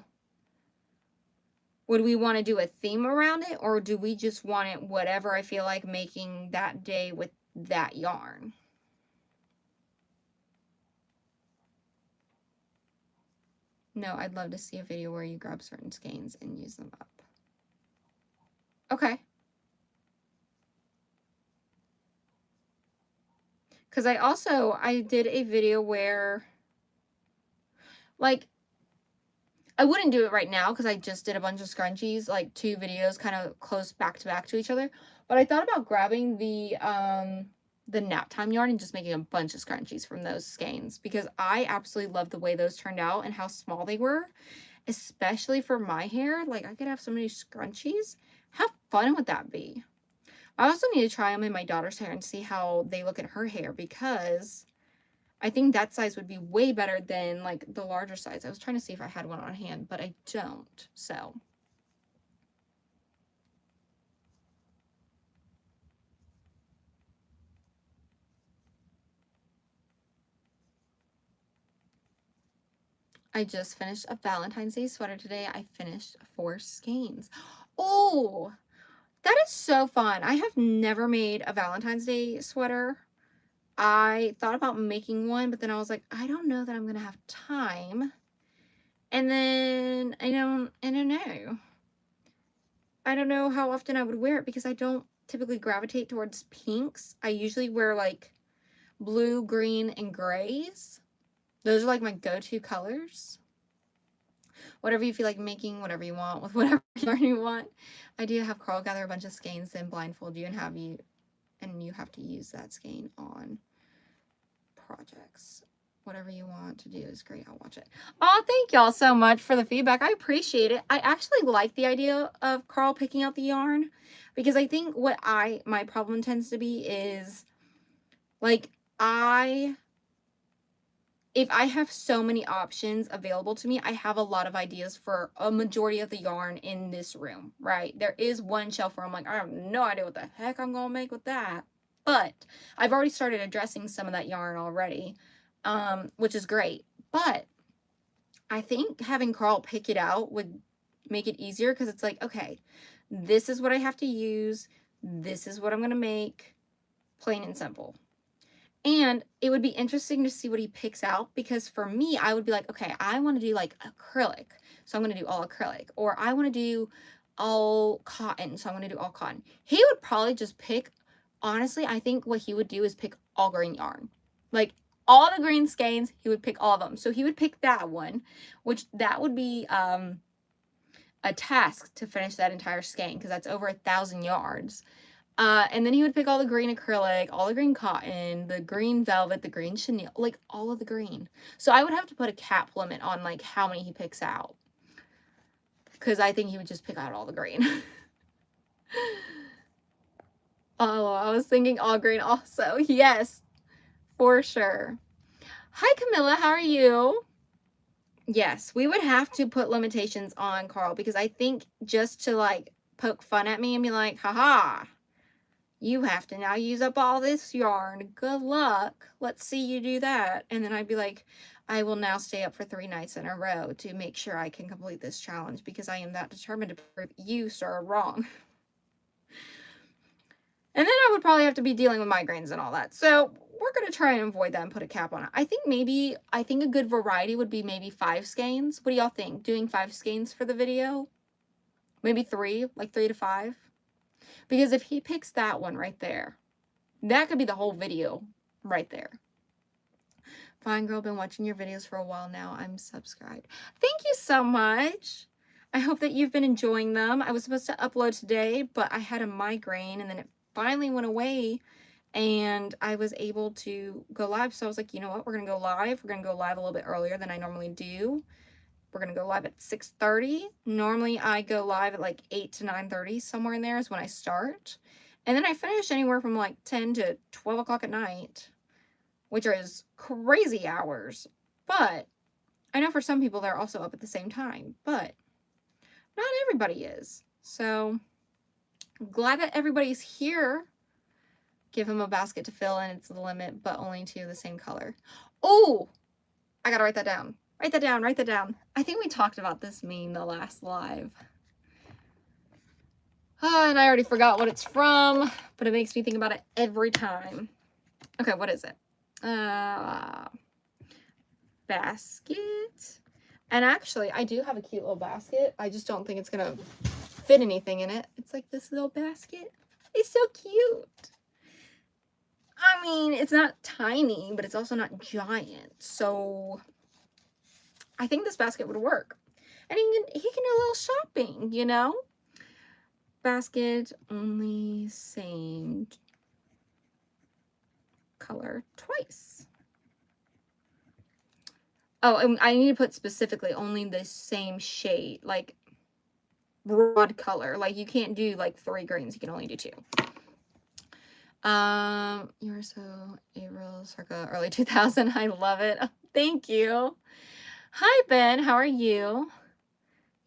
would we want to do a theme around it, or do we just want it whatever I feel like making that day with that yarn? No, I'd love to see a video where you grab certain skeins and use them up. Okay. Because I did a video where, like, I wouldn't do it right now because I just did a bunch of scrunchies, like 2 videos kind of close back to each other. But I thought about grabbing the nap time yarn and just making a bunch of scrunchies from those skeins because I absolutely love the way those turned out and how small they were, especially for my hair. Like, I could have so many scrunchies. How fun would that be? I also need to try them in my daughter's hair and see how they look in her hair because I think that size would be way better than, like, the larger size. I was trying to see if I had one on hand, but I don't, so. I just finished a Valentine's Day sweater today. I finished 4 skeins. Oh, that is so fun. I have never made a Valentine's Day sweater. I thought about making one, but then I was like, I don't know that I'm going to have time. And then I don't know. I don't know how often I would wear it because I don't typically gravitate towards pinks. I usually wear like blue, green, and grays. Those are like my go-to colors. Whatever you feel like making, whatever you want, with whatever yarn you want. I do have Carl gather a bunch of skeins, then blindfold you and you have to use that skein on projects. Whatever you want to do is great. I'll watch it. Oh, thank y'all so much for the feedback. I appreciate it. I actually like the idea of Carl picking out the yarn because I think what my problem tends to be is like if I have so many options available to me, I have a lot of ideas for a majority of the yarn in this room, right? There is one shelf where I'm like, I have no idea what the heck I'm going to make with that. But I've already started addressing some of that yarn already, which is great. But I think having Carl pick it out would make it easier because it's like, okay, this is what I have to use. This is what I'm going to make, plain and simple. And it would be interesting to see what he picks out because for me, I would be like, okay, I want to do like acrylic. So I'm going to do all acrylic. Or I want to do all cotton. So I'm going to do all cotton. He would probably just pick, honestly, I think what he would do is pick all green yarn. Like all the green skeins, he would pick all of them. So he would pick that one, which that would be a task to finish that entire skein because that's over 1,000 yards. And then he would pick all the green acrylic, all the green cotton, the green velvet, the green chenille, like all of the green. So I would have to put a cap limit on like how many he picks out. Because I think he would just pick out all the green. Oh, I was thinking all green also. Yes, for sure. Hi, Camilla. How are you? Yes, we would have to put limitations on Carl because I think just to like poke fun at me and be like, haha. You have to now use up all this yarn. Good luck. Let's see you do that. And then I'd be like, I will now stay up for 3 nights in a row to make sure I can complete this challenge because I am that determined to prove you, sir, wrong. And then I would probably have to be dealing with migraines and all that. So we're going to try and avoid that and put a cap on it. I think a good variety would be maybe 5 skeins. What do y'all think? Doing 5 skeins for the video? Maybe 3, like 3 to 5? Because if he picks that one right there, that could be the whole video right there. Fine girl, been watching your videos for a while now. I'm subscribed. Thank you so much. I hope that you've been enjoying them. I was supposed to upload today, but I had a migraine and then it finally went away and I was able to go live. So I was like, you know what? We're going to go live. We're going to go live a little bit earlier than I normally do. We're going to go live at 6:30. Normally I go live at like 8 to 9:30. Somewhere in there is when I start. And then I finish anywhere from like 10 to 12 o'clock at night, which is crazy hours. But I know for some people they're also up at the same time, but not everybody is. So I'm glad that everybody's here. Give him a basket to fill and it's the limit, but only 2 the same color. Oh, I got to write that down. Write that down, write that down. I think we talked about this meme the last live. And I already forgot what it's from, but it makes me think about it every time. Okay, what is it? Basket. And actually, I do have a cute little basket. I just don't think it's going to fit anything in it. It's like this little basket. It's so cute. I mean, it's not tiny, but it's also not giant. So I think this basket would work. And he can do a little shopping, you know? Basket only same color twice. Oh, and I need to put specifically only the same shade, like broad color. Like you can't do like 3 greens, you can only do 2. You're so April circa early 2000. I love it. Oh, thank you. Hi Ben, how are you?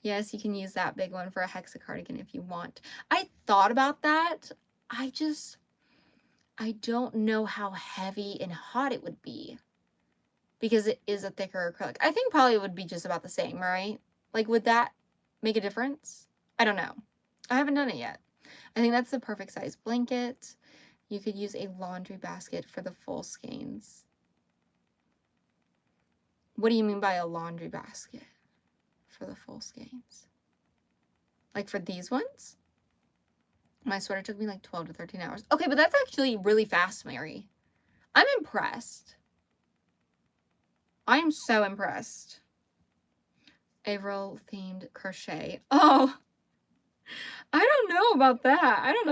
Yes, you can use that big one for a hexa cardigan if you want. I thought about that. I don't know how heavy and hot it would be because it is a thicker acrylic. I think probably it would be just about the same, right? Like, would that make a difference? I don't know. I haven't done it yet. I think that's the perfect size blanket. You could use a laundry basket for the full skeins. What do you mean by a laundry basket for the full skeins? Like for these ones? My sweater took me like 12 to 13 hours. Okay, but that's actually really fast, Mary. I'm impressed. I am so impressed. April themed crochet. Oh, I don't know about that. I don't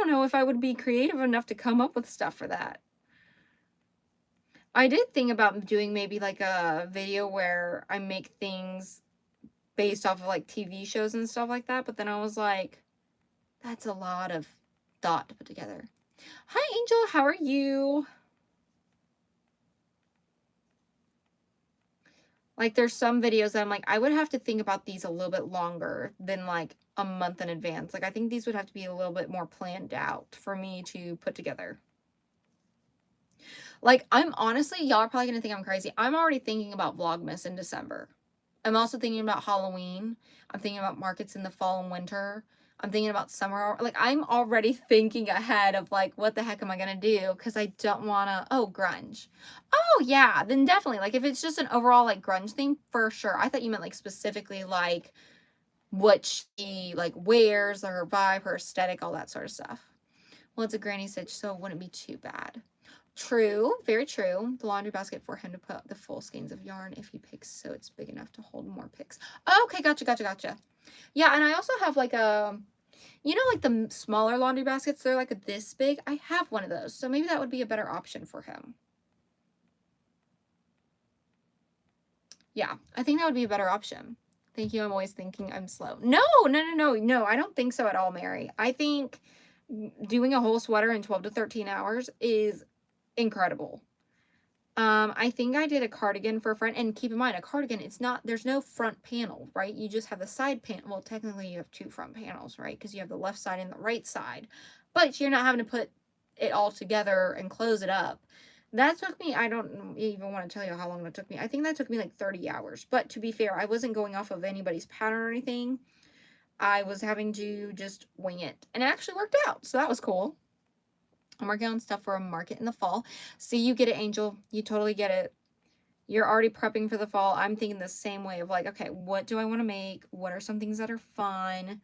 know if I would be creative enough to come up with stuff for that. I did think about doing maybe like a video where I make things based off of like TV shows and stuff like that, but then I was like, that's a lot of thought to put together. Hi Angel, how are you? Like there's some videos that I'm like, I would have to think about these a little bit longer than like a month in advance. Like I think these would have to be a little bit more planned out for me to put together. Like I'm honestly, y'all are probably gonna think I'm crazy. I'm already thinking about Vlogmas in December. I'm also thinking about Halloween. I'm thinking about markets in the fall and winter. I'm thinking about summer. Like I'm already thinking ahead of like, what the heck am I gonna do? Because I don't wanna, oh, grunge. Oh yeah, then definitely. Like if it's just an overall like grunge theme, for sure. I thought you meant like specifically like what she like wears or her vibe, her aesthetic, all that sort of stuff. Well, it's a granny stitch, so it wouldn't be too bad. True, very true. The laundry basket for him to put the full skeins of yarn if he picks so it's big enough to hold more picks. Okay, gotcha. Yeah, and I also have like a, you know, like the smaller laundry baskets, they're like this big. I have one of those, so maybe that would be a better option for him. Yeah, I think that would be a better option. Thank you. I'm always thinking I'm slow. No, I don't think so at all, Mary. I think doing a whole sweater in 12 to 13 hours is incredible. I think I did a cardigan for a friend, and keep in mind, a cardigan, it's not, there's no front panel, right? You just have the side panel. Well, technically you have 2 front panels, right? Because you have the left side and the right side, but you're not having to put it all together and close it up. That took me, I don't even want to tell you how long that took me. I think that took me like 30 hours, but to be fair, I wasn't going off of anybody's pattern or anything. I was having to just wing it, and it actually worked out, so that was cool. I'm working on stuff for a market in the fall. See, you get it, Angel. You totally get it. You're already prepping for the fall. I'm thinking the same way of like, okay, what do I want to make? What are some things that are fun?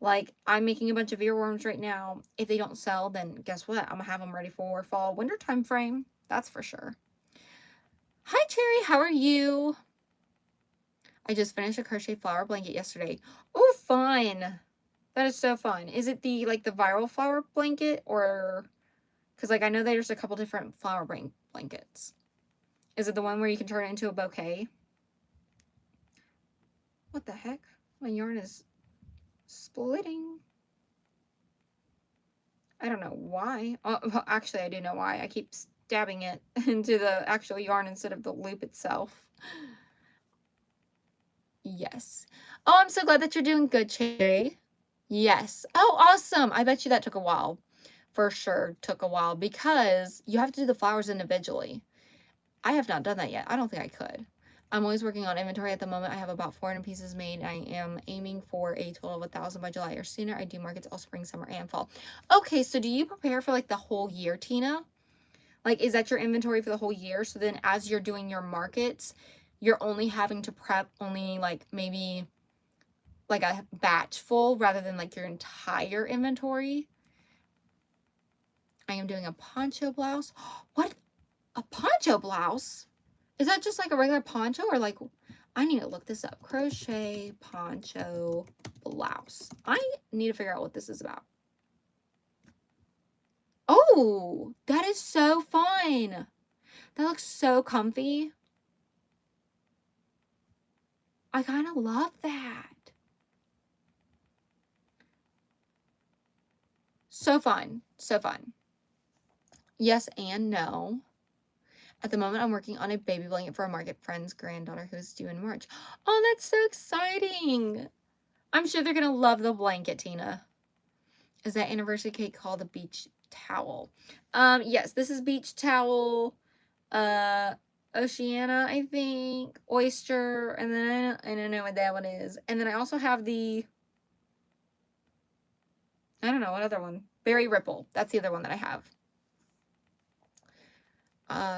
Like, I'm making a bunch of earworms right now. If they don't sell, then guess what? I'm going to have them ready for fall, winter time frame. That's for sure. Hi, Cherry. How are you? I just finished a crochet flower blanket yesterday. Oh, fun. That is so fun. Is it the, like, the viral flower blanket or... Because, like, I know there's a couple different flower blankets. Is it the one where you can turn it into a bouquet? What the heck? My yarn is splitting. I don't know why. Oh, well, actually, I do know why. I keep stabbing it into the actual yarn instead of the loop itself. Yes. Oh, I'm so glad that you're doing good, Cherry. Yes. Oh, awesome. I bet you that took a while. For sure took a while because you have to do the flowers individually. I have not done that yet. I don't think I could. I'm always working on inventory at the moment. I have about 400 pieces made. I am aiming for a total of 1,000 by July or sooner. I do markets all spring, summer, and fall. Okay, so do you prepare for like the whole year, Tina? Like, is that your inventory for the whole year? So then as you're doing your markets, you're only having to prep only like maybe like a batch full rather than like your entire inventory. I am doing a poncho blouse. What? A poncho blouse? Is that just like a regular poncho or like, I need to look this up. Crochet poncho blouse. I need to figure out what this is about. Oh, that is so fun. That looks so comfy. I kind of love that. So fun. So fun. Yes and no. At the moment, I'm working on a baby blanket for a Market friend's granddaughter who's due in March. Oh, that's so exciting. I'm sure they're going to love the blanket, Tina. Is that anniversary cake called a beach towel? Yes, this is beach towel, Oceana, I think, oyster, and then I don't know what that one is. And then I also have the, I don't know, what other one? Berry Ripple. That's the other one that I have.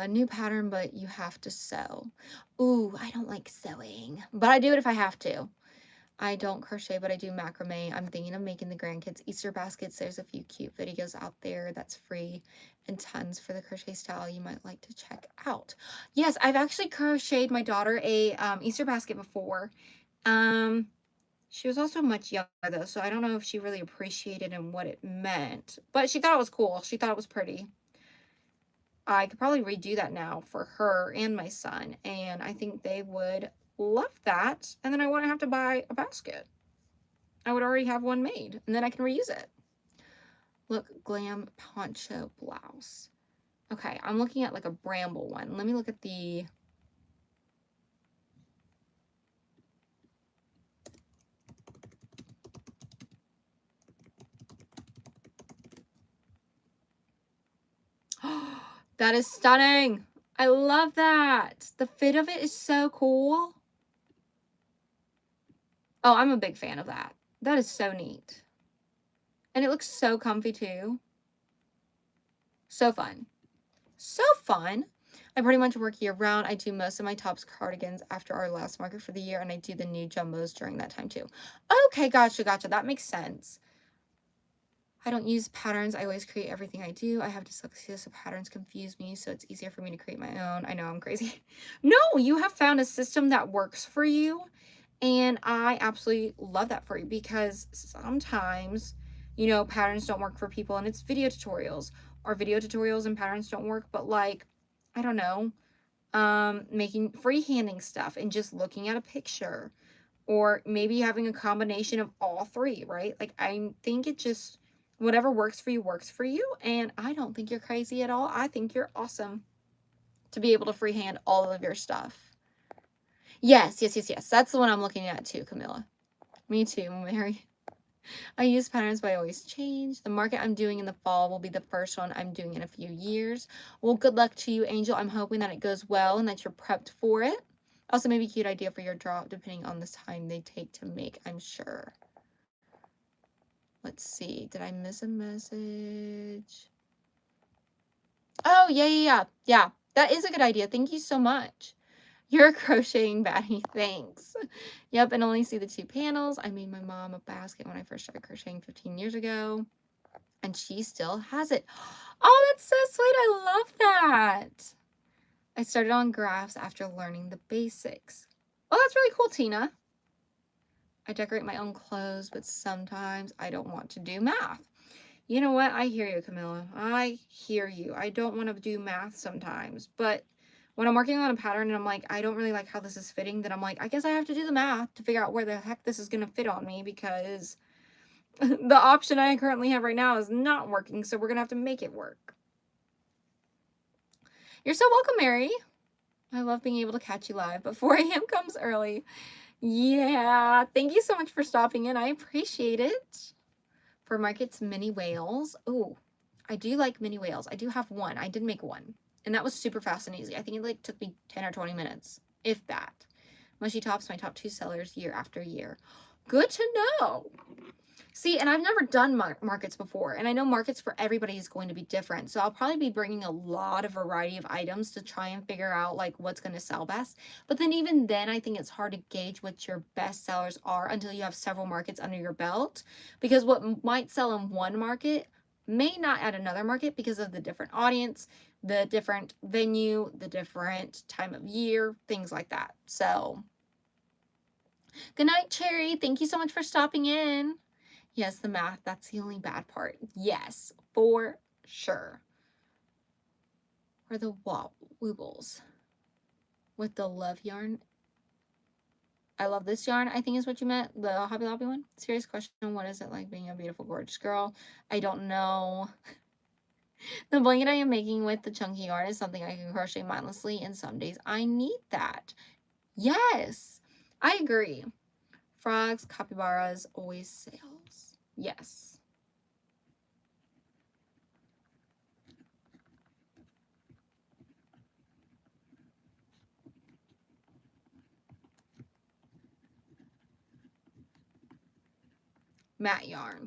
New pattern, but you have to sew. Ooh, I don't like sewing, but I do it if I have to. I don't crochet, but I do macrame. I'm thinking of making the grandkids Easter baskets. There's a few cute videos out there that's free and tons for the crochet style you might like to check out. Yes, I've actually crocheted my daughter a Easter basket before. She was also much younger though, so I don't know if she really appreciated and what it meant, but she thought it was cool. She thought it was pretty. I could probably redo that now for her and my son, and I think they would love that. And then I wouldn't have to buy a basket. I would already have one made, and then I can reuse it. Look, glam poncho blouse. Okay, I'm looking at like a bramble one. Let me look at the... That is stunning. I love that. The fit of it is so cool. Oh, I'm a big fan of that. That is so neat. And it looks so comfy too. So fun. So fun. I pretty much work year round. I do most of my tops cardigans after our last market for the year, and I do the new jumbos during that time too. Okay, gotcha. That makes sense. I don't use patterns. I always create everything I do. I have dyslexia, so patterns confuse me, so it's easier for me to create my own. I know, I'm crazy. No, you have found a system that works for you, and I absolutely love that for you, because sometimes, you know, patterns don't work for people, and it's video tutorials, or video tutorials and patterns don't work, but like, I don't know, making freehanding stuff and just looking at a picture, or maybe having a combination of all three, right? Like, I think it just, whatever works for you, and I don't think you're crazy at all. I think you're awesome to be able to freehand all of your stuff. Yes. That's the one I'm looking at too, Camilla. Me too, Mary. I use patterns, but I always change. The market I'm doing in the fall will be the first one I'm doing in a few years. Well, good luck to you, Angel. I'm hoping that it goes well and that you're prepped for it. Also, maybe a cute idea for your drop, depending on the time they take to make, I'm sure. Let's see. Did I miss a message? Oh, yeah. That is a good idea. Thank you so much. You're a crocheting baddie. Thanks. Yep, and only see the 2 panels. I made my mom a basket when I first started crocheting 15 years ago, and she still has it. Oh, that's so sweet. I love that. I started on graphs after learning the basics. Oh, that's really cool, Tina. I decorate my own clothes, but sometimes I don't want to do math. You know what? I hear you, Camilla. I hear you. I don't want to do math sometimes, but when I'm working on a pattern and I'm like, I don't really like how this is fitting, then I'm like, I guess I have to do the math to figure out where the heck this is going to fit on me, because the option I currently have right now is not working, so we're going to have to make it work. You're so welcome, Mary. I love being able to catch you live, but 4 a.m. comes early. Yeah, thank you so much for stopping in. I appreciate it. For Market's mini whales. Oh, I do like mini whales. I do have one. I did make one, and that was super fast and easy. I think it like took me 10 or 20 minutes, if that. Mushy Tops, my top 2 sellers year after year. Good to know. See, and I've never done markets before, and I know markets for everybody is going to be different. So I'll probably be bringing a lot of variety of items to try and figure out like what's going to sell best. But then even then, I think it's hard to gauge what your best sellers are until you have several markets under your belt, because what might sell in one market may not at another market because of the different audience, the different venue, the different time of year, things like that. So good night, Cherry. Thank you so much for stopping in. Yes, the math, that's the only bad part. Yes, for sure. Or the wobbles with the love yarn. I love this yarn, I think is what you meant. The Hobby Lobby one. Serious question. What is it like being a beautiful, gorgeous girl? I don't know. The blanket I am making with the chunky yarn is something I can crochet mindlessly, and some days I need that. Yes, I agree. Frogs, capybaras, always sales. Yes. Matte yarn.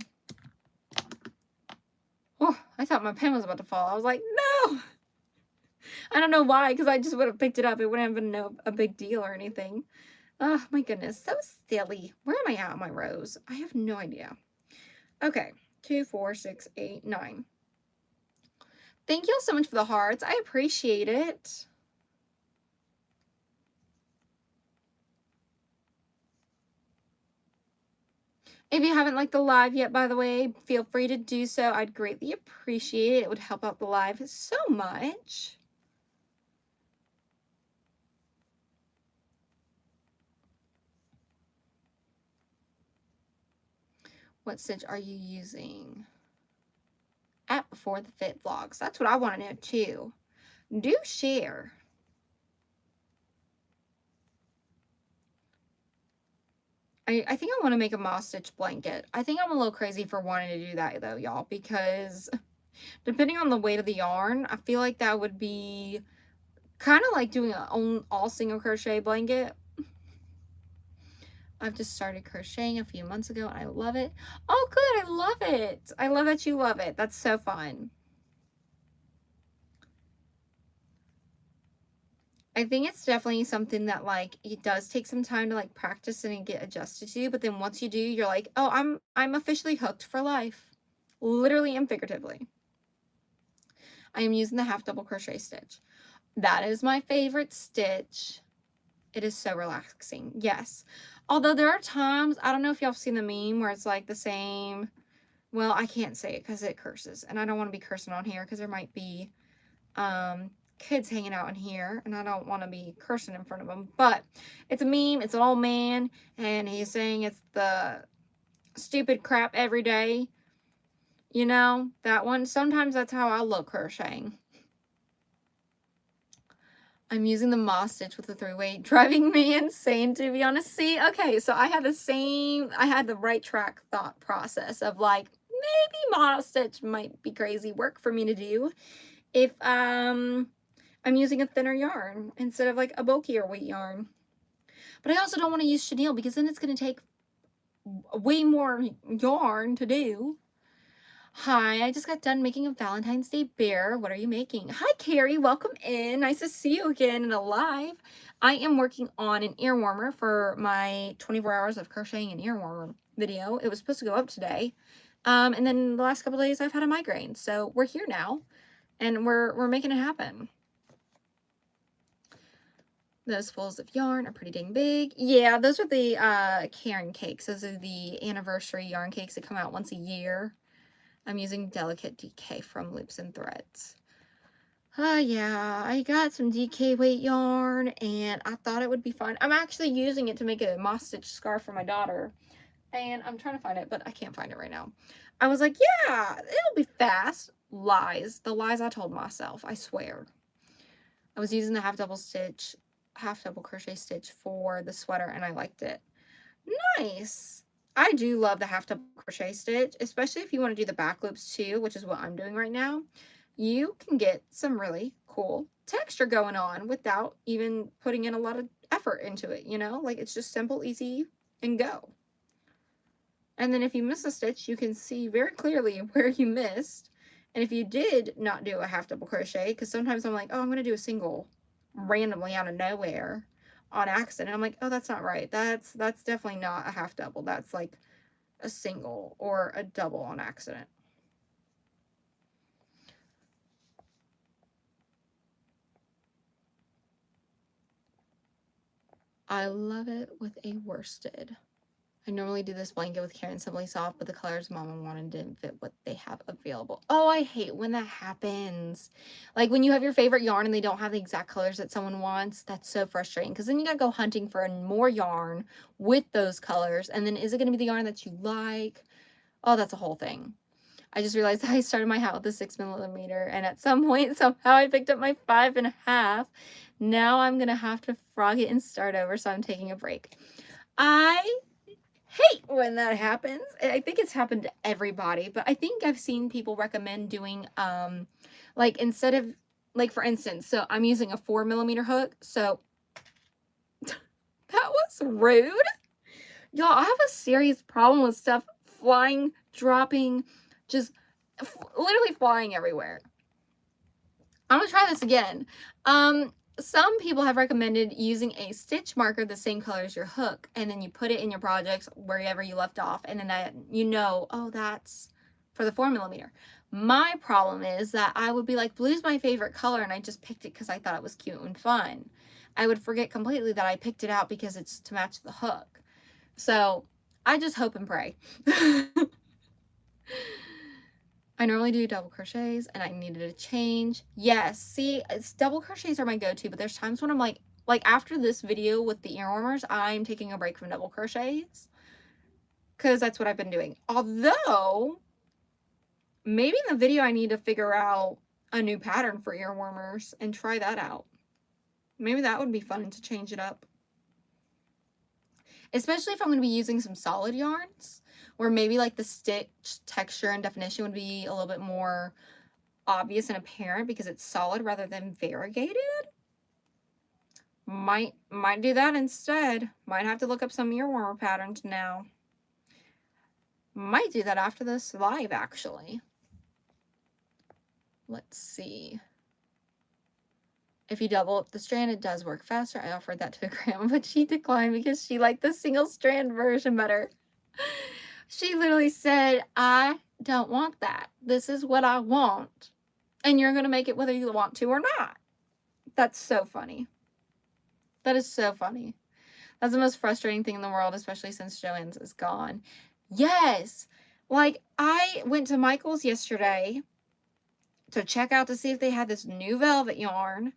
Oh, I thought my pen was about to fall. I was like, no! I don't know why, because I just would have picked it up. It wouldn't have been a big deal or anything. Oh, my goodness. So silly. Where am I at on my rows? I have no idea. Okay. 2, 4, 6, 8, 9. Thank you all so much for the hearts. I appreciate it. If you haven't liked the live yet, by the way, feel free to do so. I'd greatly appreciate it. It would help out the live so much. What stitch are you using at Before the Fit vlogs? That's what I want to know too. Do share. I think I want to make a moss stitch blanket. I think I'm a little crazy for wanting to do that though, y'all, because depending on the weight of the yarn, I feel like that would be kind of like doing an all single crochet blanket. I've just started crocheting a few months ago and I love it. Oh, good. I love it. I love that you love it. That's so fun. I think it's definitely something that like it does take some time to like practice and get adjusted to, but then once you do, you're like, oh, I'm officially hooked for life. Literally and figuratively. I am using the half double crochet stitch. That is my favorite stitch. It is so relaxing. Yes. Although there are times, I don't know if y'all have seen the meme where it's like the same. Well, I can't say it because it curses. And I don't want to be cursing on here because there might be kids hanging out in here. And I don't want to be cursing in front of them. But it's a meme. It's an old man. And he's saying it's the stupid crap every day. You know, that one. Sometimes that's how I look crocheting. I'm using the moss stitch with the 3-weight, driving me insane, to be honest. See, okay, so I had the right track thought process of like, maybe moss stitch might be crazy work for me to do if I'm using a thinner yarn instead of like a bulkier weight yarn. But I also don't want to use chenille because then it's going to take way more yarn to do. Hi, I just got done making a Valentine's Day bear. What are you making? Hi, Carrie. Welcome in. Nice to see you again and alive. I am working on an ear warmer for my 24 hours of crocheting an ear warmer video. It was supposed to go up today. And then the last couple days I've had a migraine. So we're here now and we're making it happen. Those spools of yarn are pretty dang big. Yeah, those are the Karen cakes. Those are the anniversary yarn cakes that come out once a year. I'm using Delicate DK from Loops and Threads. Yeah, I got some DK weight yarn and I thought it would be fun. I'm actually using it to make a moss stitch scarf for my daughter. And I'm trying to find it, but I can't find it right now. I was like, yeah, it'll be fast. Lies. The lies I told myself, I swear. I was using the half double crochet stitch for the sweater and I liked it. Nice. I do love the half double crochet stitch, especially if you want to do the back loops too, which is what I'm doing right now. You can get some really cool texture going on without even putting in a lot of effort into it, you know? Like it's just simple, easy, and go. And then if you miss a stitch, you can see very clearly where you missed. And if you did not do a half double crochet, because sometimes I'm like, oh, I'm going to do a single randomly out of nowhere on accident. I'm like, oh, that's not right. That's definitely not a half double. That's like a single or a double on accident. I love it with a worsted. I normally do this blanket with Karen Simply Soft, but the colors Mama wanted didn't fit what they have available. Oh, I hate when that happens. Like when you have your favorite yarn and they don't have the exact colors that someone wants. That's so frustrating because then you gotta go hunting for more yarn with those colors. And then is it gonna be the yarn that you like? Oh, that's a whole thing. I just realized I started my hat with a 6mm, and at some point somehow I picked up my 5.5. Now I'm gonna have to frog it and start over, so I'm taking a break. I hate when that happens. I think it's happened to everybody, but I think I've seen people recommend doing like instead of, like, for instance, so I'm using a 4mm hook, so that was rude. Y'all, I have a serious problem with stuff flying, dropping, just literally flying everywhere. I'm gonna try this again. Some people have recommended using a stitch marker the same color as your hook, and then you put it in your projects wherever you left off, and then that, you know, oh, that's for the 4mm. My problem is that I would be like, blue's my favorite color, and I just picked it because I thought it was cute and fun. I would forget completely that I picked it out because it's to match the hook. So I just hope and pray. I normally do double crochets and I needed a change. Yes, see, double crochets are my go-to, but there's times when I'm like after this video with the ear warmers, I'm taking a break from double crochets because that's what I've been doing. Although, maybe in the video I need to figure out a new pattern for ear warmers and try that out. Maybe that would be fun to change it up. Especially if I'm going to be using some solid yarns, where maybe like the stitch texture and definition would be a little bit more obvious and apparent because it's solid rather than variegated. Might do that instead. Might have to look up some ear warmer patterns now. Might do that after this live, actually. Let's see. If you double up the strand, it does work faster. I offered that to a grandma, but she declined because she liked the single strand version better. She literally said, I don't want that. This is what I want. And you're going to make it whether you want to or not. That's so funny. That is so funny. That's the most frustrating thing in the world, especially since Joann's is gone. Yes. Like, I went to Michael's yesterday to check out to see if they had this new velvet yarn.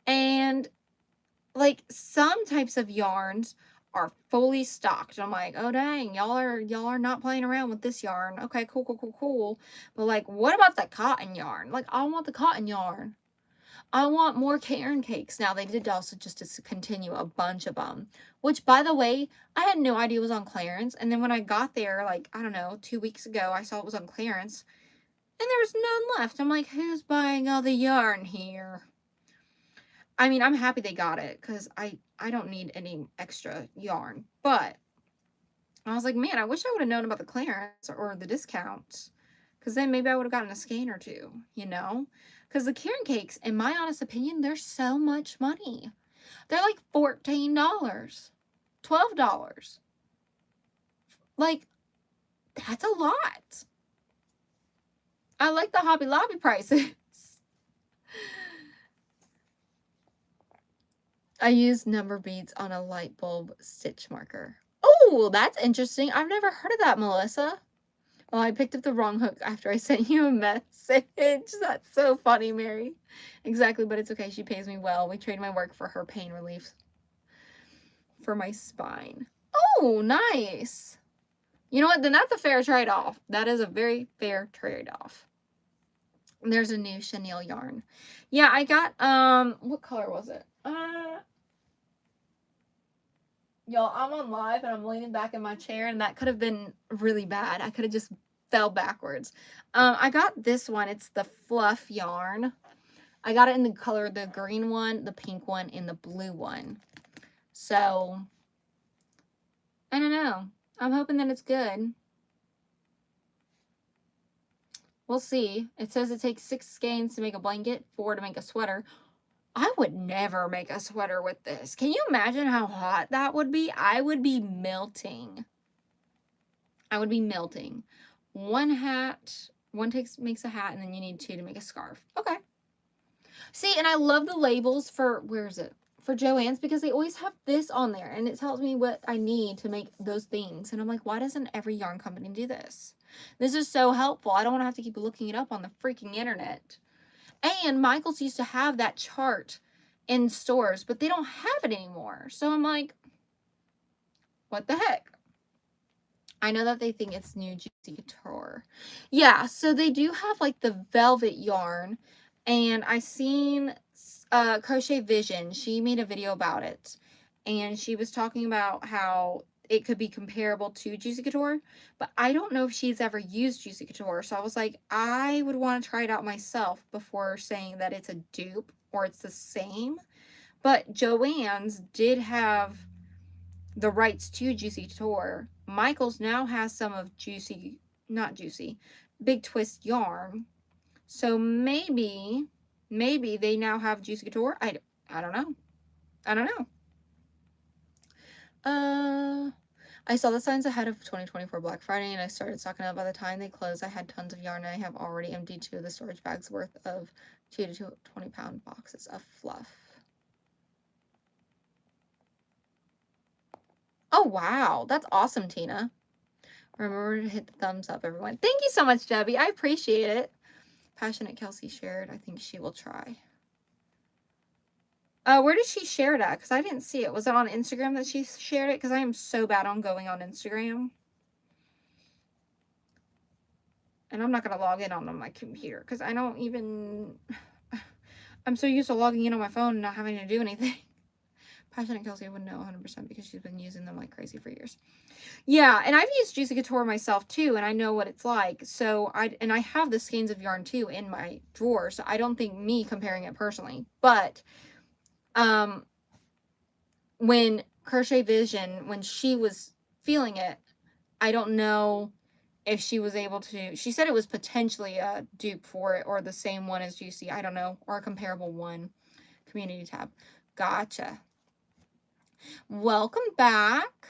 And, like, some types of yarns are fully stocked. I'm like, oh dang, y'all are not playing around with this yarn. Okay, cool. But like, what about the cotton yarn? Like, I want the cotton yarn. I want more Cairn cakes. Now, they did also just discontinue a bunch of them, which, by the way, I had no idea was on clearance. And then when I got there, like, I don't know, 2 weeks ago, I saw it was on clearance and there was none left. I'm like, who's buying all the yarn here? I mean, I'm happy they got it because I don't need any extra yarn. But I was like, man, I wish I would have known about the clearance or the discounts, because then maybe I would have gotten a skein or two, you know? Because the Cairn cakes, in my honest opinion, they're so much money. They're like $14, $12. Like, that's a lot. I like the Hobby Lobby prices. I use number beads on a light bulb stitch marker. Oh, that's interesting. I've never heard of that, Melissa. Oh, I picked up the wrong hook after I sent you a message. That's so funny, Mary. Exactly, but it's okay. She pays me well. We trade my work for her pain relief for my spine. Oh, nice. You know what? Then that's a fair trade-off. That is a very fair trade-off. There's a new chenille yarn. Yeah, I got, what color was it? Y'all, I'm on live and I'm leaning back in my chair, and that could have been really bad. I could have just fell backwards. I got this one. It's the fluff yarn. I got it in the color, the green one, the pink one, and the blue one. So, I don't know. I'm hoping that it's good. We'll see. It says it takes 6 skeins to make a blanket, 4 to make a sweater. I would never make a sweater with this. Can you imagine how hot that would be? I would be melting. I would be melting. One makes a hat, and then you need 2 to make a scarf. Okay. See, and I love the labels for, where is it? For Joann's, because they always have this on there, and it tells me what I need to make those things. And I'm like, why doesn't every yarn company do this? This is so helpful. I don't want to have to keep looking it up on the freaking internet. And Michael's used to have that chart in stores, but they don't have it anymore. So I'm like, what the heck? I know that they think it's new Juicy Couture. Yeah, so they do have like the velvet yarn, and I seen Crochet Vision. She made a video about it, and she was talking about how it could be comparable to Juicy Couture, but I don't know if she's ever used Juicy Couture, so I was like, I would want to try it out myself before saying that it's a dupe or it's the same. But Joann's did have the rights to Juicy Couture. Michael's now has some of Big Twist yarn. So maybe they now have Juicy Couture. I don't know. I don't know. I saw the signs ahead of 2024 Black Friday, and I started stocking up. By the time they closed, I had tons of yarn, and I have already emptied 2 of the storage bags worth of 2 to 20-pound boxes of fluff. Oh, wow. That's awesome, Tina. Remember to hit the thumbs up, everyone. Thank you so much, Debbie. I appreciate it. Passionate Kelsey shared. I think she will try. Where did she share it at? Because I didn't see it. Was it on Instagram that she shared it? Because I am so bad on going on Instagram. And I'm not going to log in on my computer. Because I don't even... I'm so used to logging in on my phone and not having to do anything. Passionate Kelsey would know 100% because she's been using them like crazy for years. Yeah, and I've used Juicy Couture myself too, and I know what it's like. So I have the skeins of yarn too in my drawer, so I don't think me comparing it personally. But when Crochet Vision, when she was feeling it, I don't know if she was able to. She said it was potentially a dupe for it or the same one as Juicy. I don't know, or a comparable one. Community tab. Gotcha. Welcome back.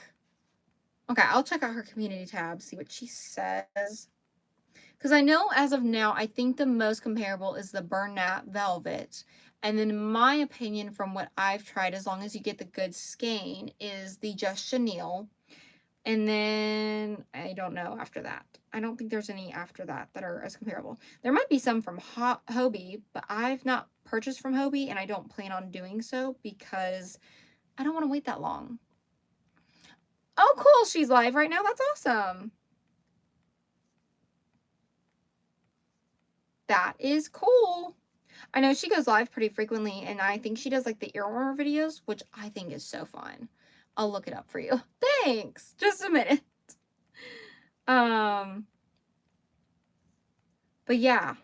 Okay, I'll check out her community tab, see what she says. Because I know as of now, I think the most comparable is the Bernat Velvet. And then in my opinion, from what I've tried, as long as you get the good skein, is the Just Chenille. And then, I don't know after that. I don't think there's any after that that are as comparable. There might be some from Hobbii, but I've not purchased from Hobbii, and I don't plan on doing so because I don't want to wait that long. Oh, cool. She's live right now. That's awesome. That is cool. I know she goes live pretty frequently, and I think she does like the earworm videos, which I think is so fun. I'll look it up for you. Thanks. Just a minute. But yeah.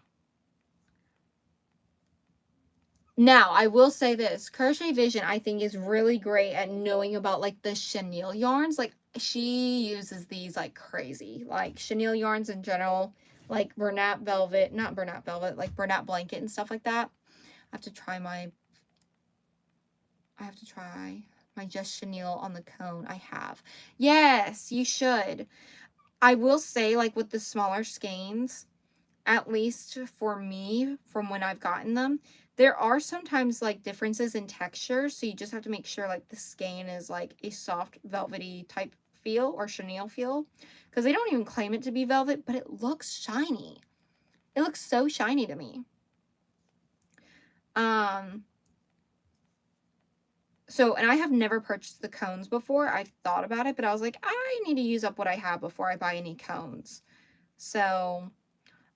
Now, I will say this. Crochet Vision, I think, is really great at knowing about, like, the chenille yarns. Like, she uses these like crazy. Like, chenille yarns in general. Like, Bernat Velvet. Not Bernat Velvet. Like, Bernat Blanket and stuff like that. I have to try my Just Chenille on the cone. I have. Yes, you should. I will say, like, with the smaller skeins, at least for me, from when I've gotten them, there are sometimes like differences in texture, so you just have to make sure like the skein is like a soft velvety type feel or chenille feel, because they don't even claim it to be velvet, but it looks shiny. It looks so shiny to me. So, and I have never purchased the cones before. I've thought about it, but I was like, I need to use up what I have before I buy any cones. So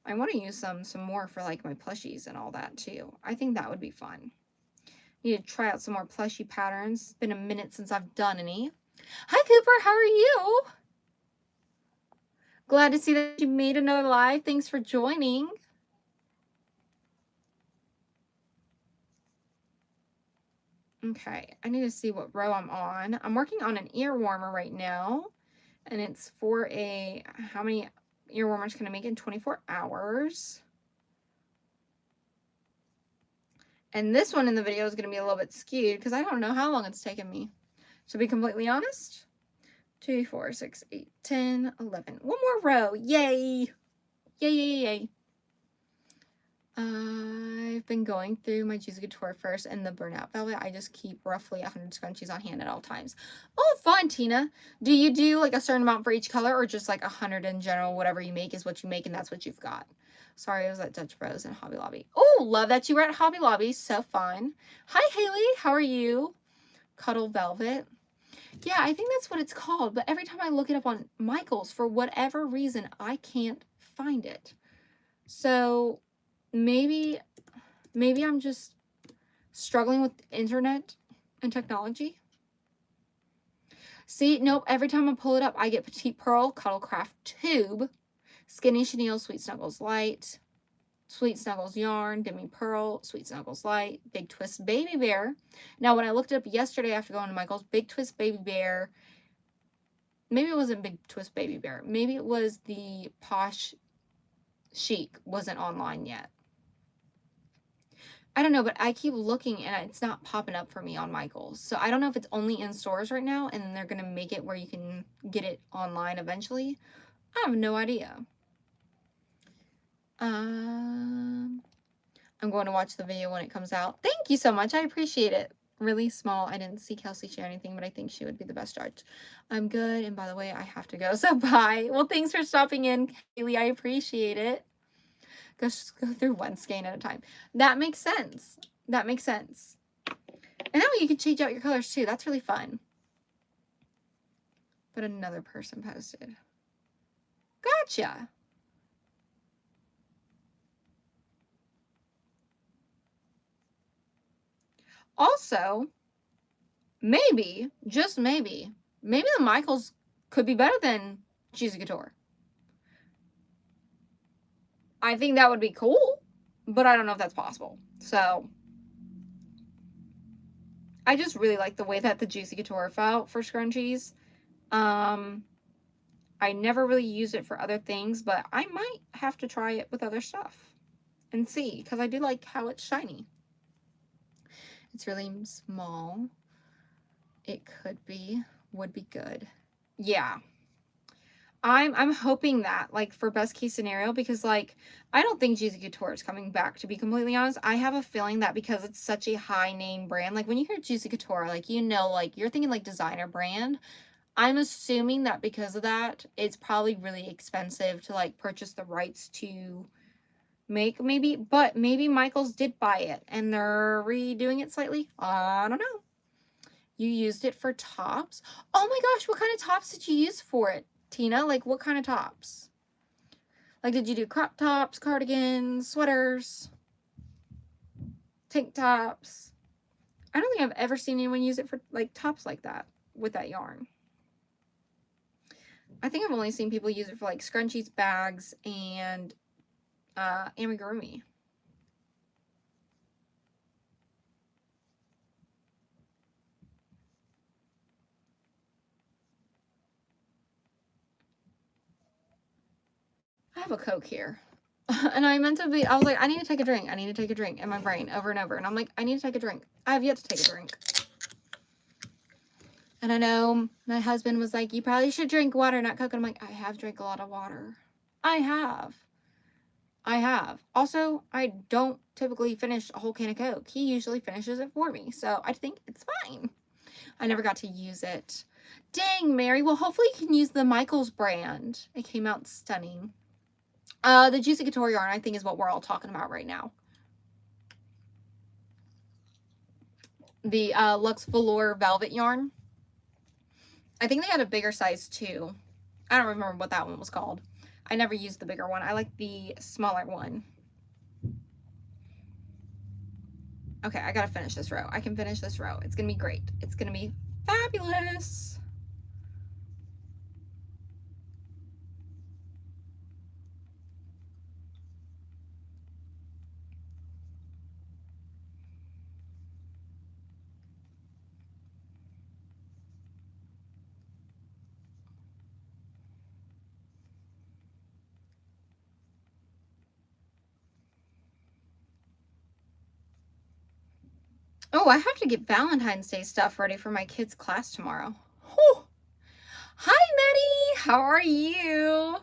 I want to use some more for like my plushies and all that too. I think that would be fun. Need to try out some more plushie patterns. It's been a minute since I've done any. Hi Cooper, how are you? Glad to see that you made another live. Thanks for joining. Okay, I need to see what row I'm on. I'm working on an ear warmer right now, and it's for a, your warmer's going to make in 24 hours. And this one in the video is going to be a little bit skewed because I don't know how long it's taken me. To be completely honest, 2, 4, 6, 8, 10, 11. One more row. Yay! Yay, yay, yay. I've been going through my Juicy Couture first and the Burnout Velvet. I just keep roughly 100 scrunchies on hand at all times. Oh, fun, Tina. Do you do like a certain amount for each color or just like 100 in general? Whatever you make is what you make and that's what you've got. Sorry, I was at Dutch Bros and Hobby Lobby. Oh, love that you were at Hobby Lobby. So fun. Hi, Haley. How are you? Cuddle Velvet. Yeah, I think that's what it's called. But every time I look it up on Michaels, for whatever reason, I can't find it. So maybe I'm just struggling with internet and technology. See, nope. Every time I pull it up, I get Petite Pearl, Cuddlecraft Tube, Skinny Chenille, Sweet Snuggles Light, Sweet Snuggles Yarn, Demi Pearl, Sweet Snuggles Light, Big Twist Baby Bear. Now, when I looked it up yesterday after going to Michael's, Big Twist Baby Bear, maybe it wasn't Big Twist Baby Bear. Maybe it was the Posh Chic wasn't online yet. I don't know, but I keep looking and it's not popping up for me on Michael's. So I don't know if it's only in stores right now and they're going to make it where you can get it online eventually. I have no idea. I'm going to watch the video when it comes out. Thank you so much. I appreciate it. Really small. I didn't see Kelsey share anything, but I think she would be the best judge. I'm good. And by the way, I have to go. So bye. Well, thanks for stopping in, Kaylee. I appreciate it. Just go through one skein at a time. That makes sense. That makes sense. And now you can change out your colors too. That's really fun. But another person posted. Gotcha. Also, maybe, just maybe the Michaels could be better than Juicy Couture. I think that would be cool, but I don't know if that's possible. So, I just really like the way that the Juicy Couture felt for scrunchies. I never really used it for other things, but I might have to try it with other stuff and see, because I do like how it's shiny. It's really small. It would be good. Yeah. I'm hoping that, like, for best case scenario, because, like, I don't think Juicy Couture is coming back, to be completely honest. I have a feeling that because it's such a high name brand, like, when you hear Juicy Couture, like, you know, like, you're thinking, like, designer brand. I'm assuming that because of that, it's probably really expensive to, like, purchase the rights to make, maybe, but maybe Michaels did buy it, and they're redoing it slightly. I don't know. You used it for tops? Oh my gosh, what kind of tops did you use for it, Tina? Like, what kind of tops? Like, did you do crop tops, cardigans, sweaters, tank tops? I don't think I've ever seen anyone use it for, like, tops like that with that yarn. I think I've only seen people use it for, like, scrunchies, bags, and amigurumi. I have a Coke here. And I meant to be, I was like, I need to take a drink. I need to take a drink in my brain over and over. And I'm like, I need to take a drink. I have yet to take a drink. And I know my husband was like, you probably should drink water, not Coke. And I'm like, I have drank a lot of water. I have. Also, I don't typically finish a whole can of Coke. He usually finishes it for me. So I think it's fine. I never got to use it. Dang, Mary. Well, hopefully you can use the Michaels brand. It came out stunning. The Juicy Couture yarn, I think, is what we're all talking about right now. The Luxe Velour Velvet yarn. I think they had a bigger size too. I don't remember what that one was called. I never used the bigger one. I like the smaller one. Okay, I gotta finish this row. I can finish this row. It's gonna be great. It's gonna be fabulous. Oh, I have to get Valentine's Day stuff ready for my kids' class tomorrow. Whew. Hi, Maddie. How are you?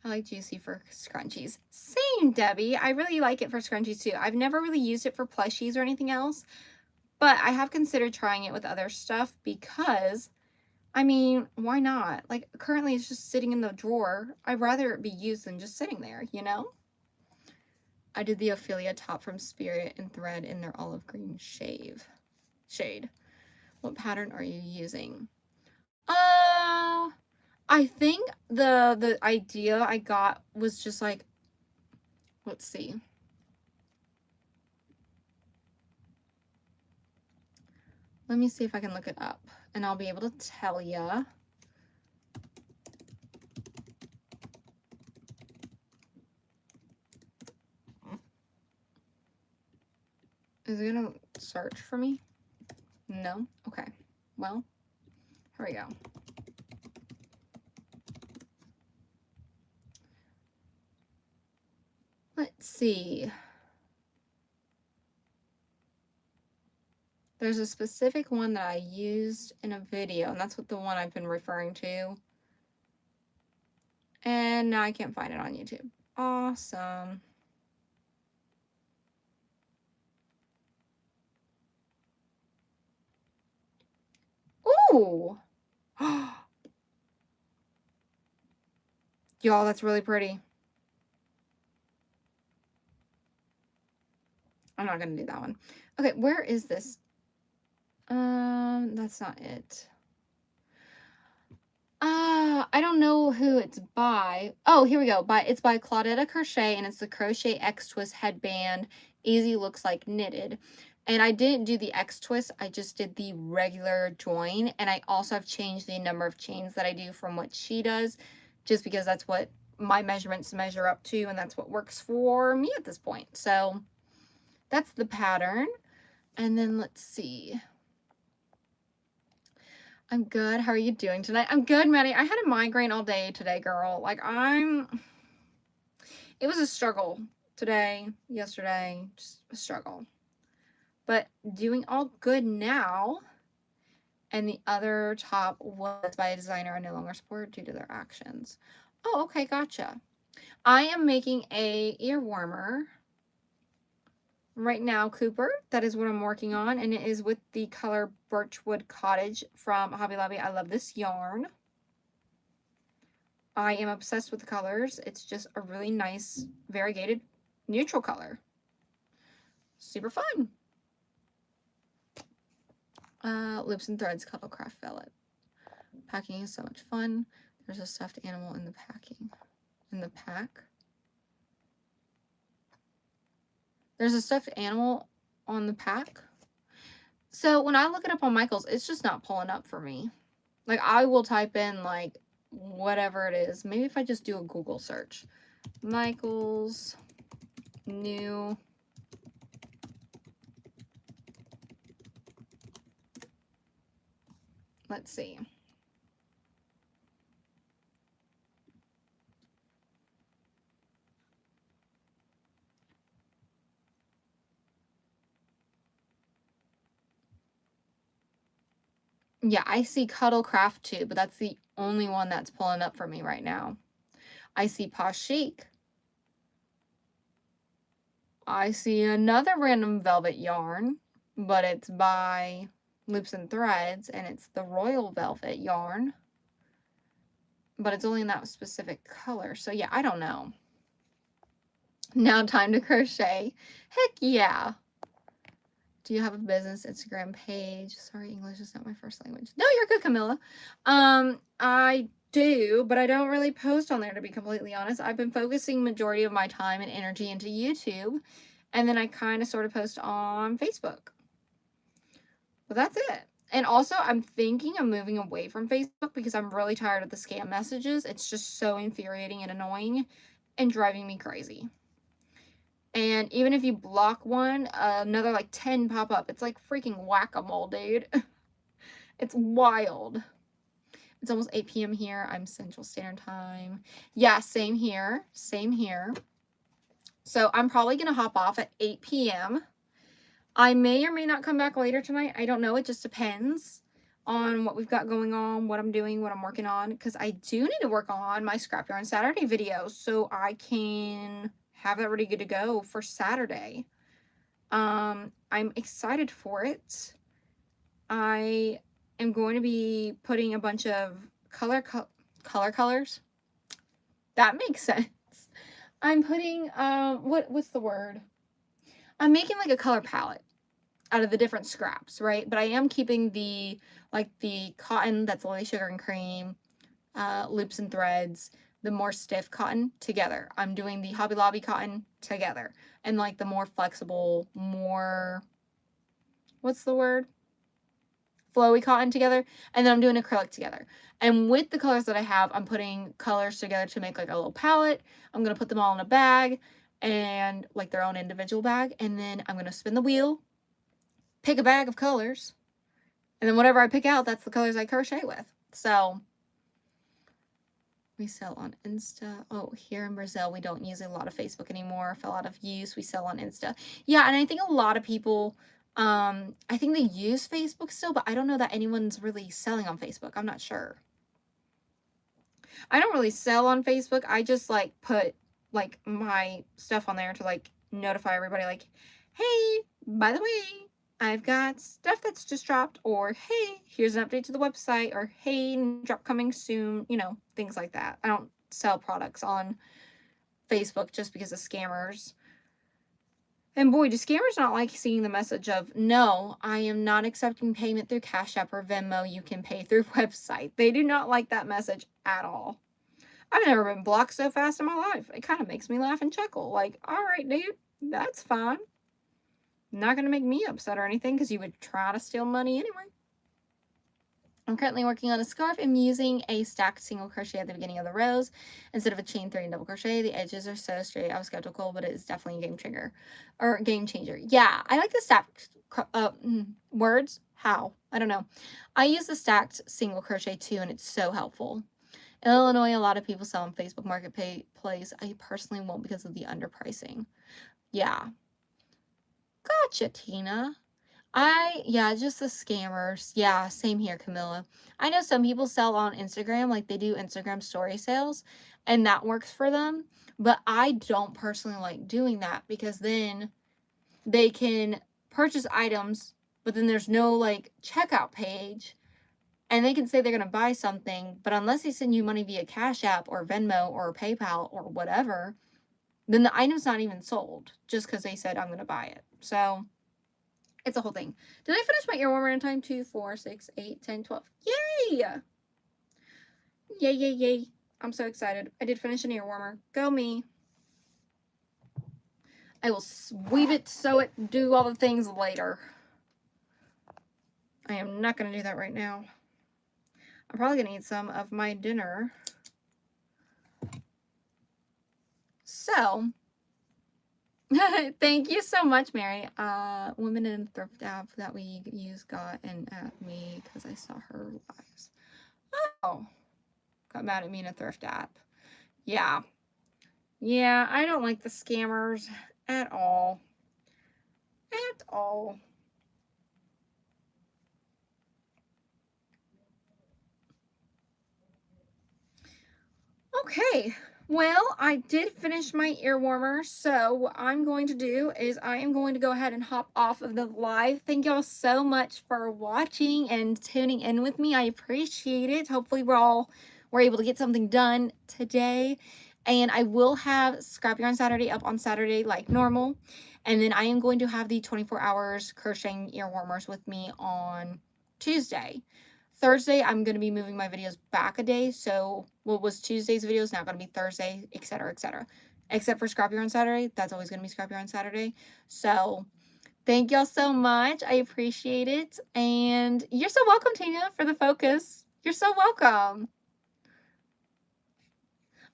I like juicy for scrunchies. Same, Debbie. I really like it for scrunchies too. I've never really used it for plushies or anything else, but I have considered trying it with other stuff because, I mean, why not? Like, currently it's just sitting in the drawer. I'd rather it be used than just sitting there, you know? I did the Ophelia top from Spirit and Thread in their olive green shade. What pattern are you using? I think the idea I got was just like, let's see. Let me see if I can look it up and I'll be able to tell ya. Is it gonna search for me? No? Okay. Well, here we go. Let's see. There's a specific one that I used in a video, and that's what the one I've been referring to. And now I can't find it on YouTube. Awesome. Ooh! Y'all, that's really pretty. I'm not gonna do that one. Okay, where is this? That's not it. I don't know who it's by. Oh, here we go. It's by Claudetta Crochet, and it's the Crochet X Twist headband. Easy looks like knitted. And I didn't do the X twist, I just did the regular join. And I also have changed the number of chains that I do from what she does, just because that's what my measurements measure up to, and that's what works for me at this point. So that's the pattern. And then let's see. I'm good. How are you doing tonight? I'm good, Maddie. I had a migraine all day today, girl. Like, it was a struggle today, yesterday, just a struggle. But doing all good now. And the other top was by a designer I no longer support due to their actions. Oh, okay, gotcha. I am making a ear warmer right now, Cooper. That is what I'm working on, and it is with the color Birchwood Cottage from Hobby Lobby. I love this yarn. I am obsessed with the colors. It's just a really nice, variegated, neutral color. Super fun. Loops and Threads Cuddlecraft Velvet. Packing is so much fun. There's a stuffed animal in the pack. There's a stuffed animal on the pack. So when I look it up on Michael's, it's just not pulling up for me. Like, I will type in, like, whatever it is. Maybe if I just do a Google search. Michael's new let's see. Yeah, I see Cuddlecraft too, but that's the only one that's pulling up for me right now. I see Posh Chic. I see another random velvet yarn, but it's by Loops and Threads, and it's the Royal Velvet yarn. But it's only in that specific color. So yeah, I don't know. Now time to crochet. Heck yeah. Do you have a business Instagram page? Sorry, English is not my first language. No, you're good, Camilla. I do, but I don't really post on there, to be completely honest. I've been focusing majority of my time and energy into YouTube, and then I kind of sort of post on Facebook. But that's it. And also, I'm thinking of moving away from Facebook because I'm really tired of the scam messages. It's just so infuriating and annoying and driving me crazy. And even if you block one, another like 10 pop up. It's like freaking whack-a-mole, dude. It's wild. It's almost 8 p.m. here. I'm Central Standard Time. Yeah, same here. Same here. So I'm probably going to hop off at 8 p.m. I may or may not come back later tonight. I don't know. It just depends on what we've got going on, what I'm doing, what I'm working on. Because I do need to work on my Scrap Yarn Saturday video so I can have that ready to go for Saturday. I'm excited for it. I am going to be putting a bunch of colors. That makes sense. I'm putting, what's the word? I'm making like a color palette out of the different scraps, right? But I am keeping the cotton that's lily sugar and cream, loops and threads, the more stiff cotton together. I'm doing the Hobby Lobby cotton together, and like the more flexible, more, what's the word? Flowy cotton together, and then I'm doing acrylic together. And with the colors that I have, I'm putting colors together to make like a little palette. I'm going to put them all in a bag, and like their own individual bag, and then I'm going to spin the wheel, pick a bag of colors, and then whatever I pick out, that's the colors I crochet with. So we sell on Insta. Oh, here in Brazil, we don't use a lot of Facebook anymore. Fell out of use. We sell on Insta. Yeah, and I think a lot of people, I think they use Facebook still, but I don't know that anyone's really selling on Facebook. I'm not sure. I don't really sell on Facebook. I just like put like my stuff on there to like notify everybody like, hey, by the way, I've got stuff that's just dropped, or hey, here's an update to the website, or hey, drop coming soon, you know, things like that. I don't sell products on Facebook just because of scammers. And boy, do scammers not like seeing the message of, no, I am not accepting payment through Cash App or Venmo. You can pay through website. They do not like that message at all. I've never been blocked so fast in my life. It kind of makes me laugh and chuckle. Like, all right, dude, that's fine. Not going to make me upset or anything because you would try to steal money anyway. I'm currently working on a scarf. I'm using a stacked single crochet at the beginning of the rows instead of a chain 3 and double crochet. The edges are so straight. I was skeptical, but it is definitely a game changer. Yeah, I like the stacked words. How? I don't know. I use the stacked single crochet too, and it's so helpful. In Illinois, a lot of people sell on Facebook Marketplace. I personally won't because of the underpricing. Yeah. Gotcha, Tina. Just the scammers. Yeah, same here, Camilla. I know some people sell on Instagram, like they do Instagram story sales, and that works for them. But I don't personally like doing that because then they can purchase items, but then there's no like checkout page. And they can say they're going to buy something, but unless they send you money via Cash App or Venmo or PayPal or whatever, then the item's not even sold just because they said I'm going to buy it. So it's a whole thing. Did I finish my ear warmer in time? 2, 4, 6, 8, 10, 12. Yay! Yay, yay, yay. I'm so excited. I did finish an ear warmer. Go me. I will weave it, sew it, do all the things later. I am not going to do that right now. I'm probably going to eat some of my dinner. So, thank you so much, Mary. Women in Thrift app that we use got at me because I saw her lives. Oh, got mad at me in a thrift app. Yeah. Yeah, I don't like the scammers at all. At all. Okay, well, I did finish my ear warmer, so what I'm going to do is I am going to go ahead and hop off of the live. Thank y'all so much for watching and tuning in with me. I appreciate it. Hopefully we're able to get something done today. And I will have Scrap Yarn Saturday up on Saturday like normal. And then I am going to have the 24 hours crocheting ear warmers with me on Tuesday. Thursday, I'm going to be moving my videos back a day. So what was Tuesday's video is now going to be Thursday, etc., etc. Except for Scrap Yarn Saturday. That's always going to be Scrap Yarn Saturday. So thank y'all so much. I appreciate it. And you're so welcome, Tina, for the focus. You're so welcome.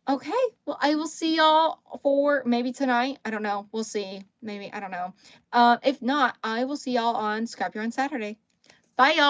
Okay, well, I will see y'all for maybe tonight. I don't know. We'll see. Maybe, I don't know. If not, I will see y'all on Scrap Yarn Saturday. Bye, y'all.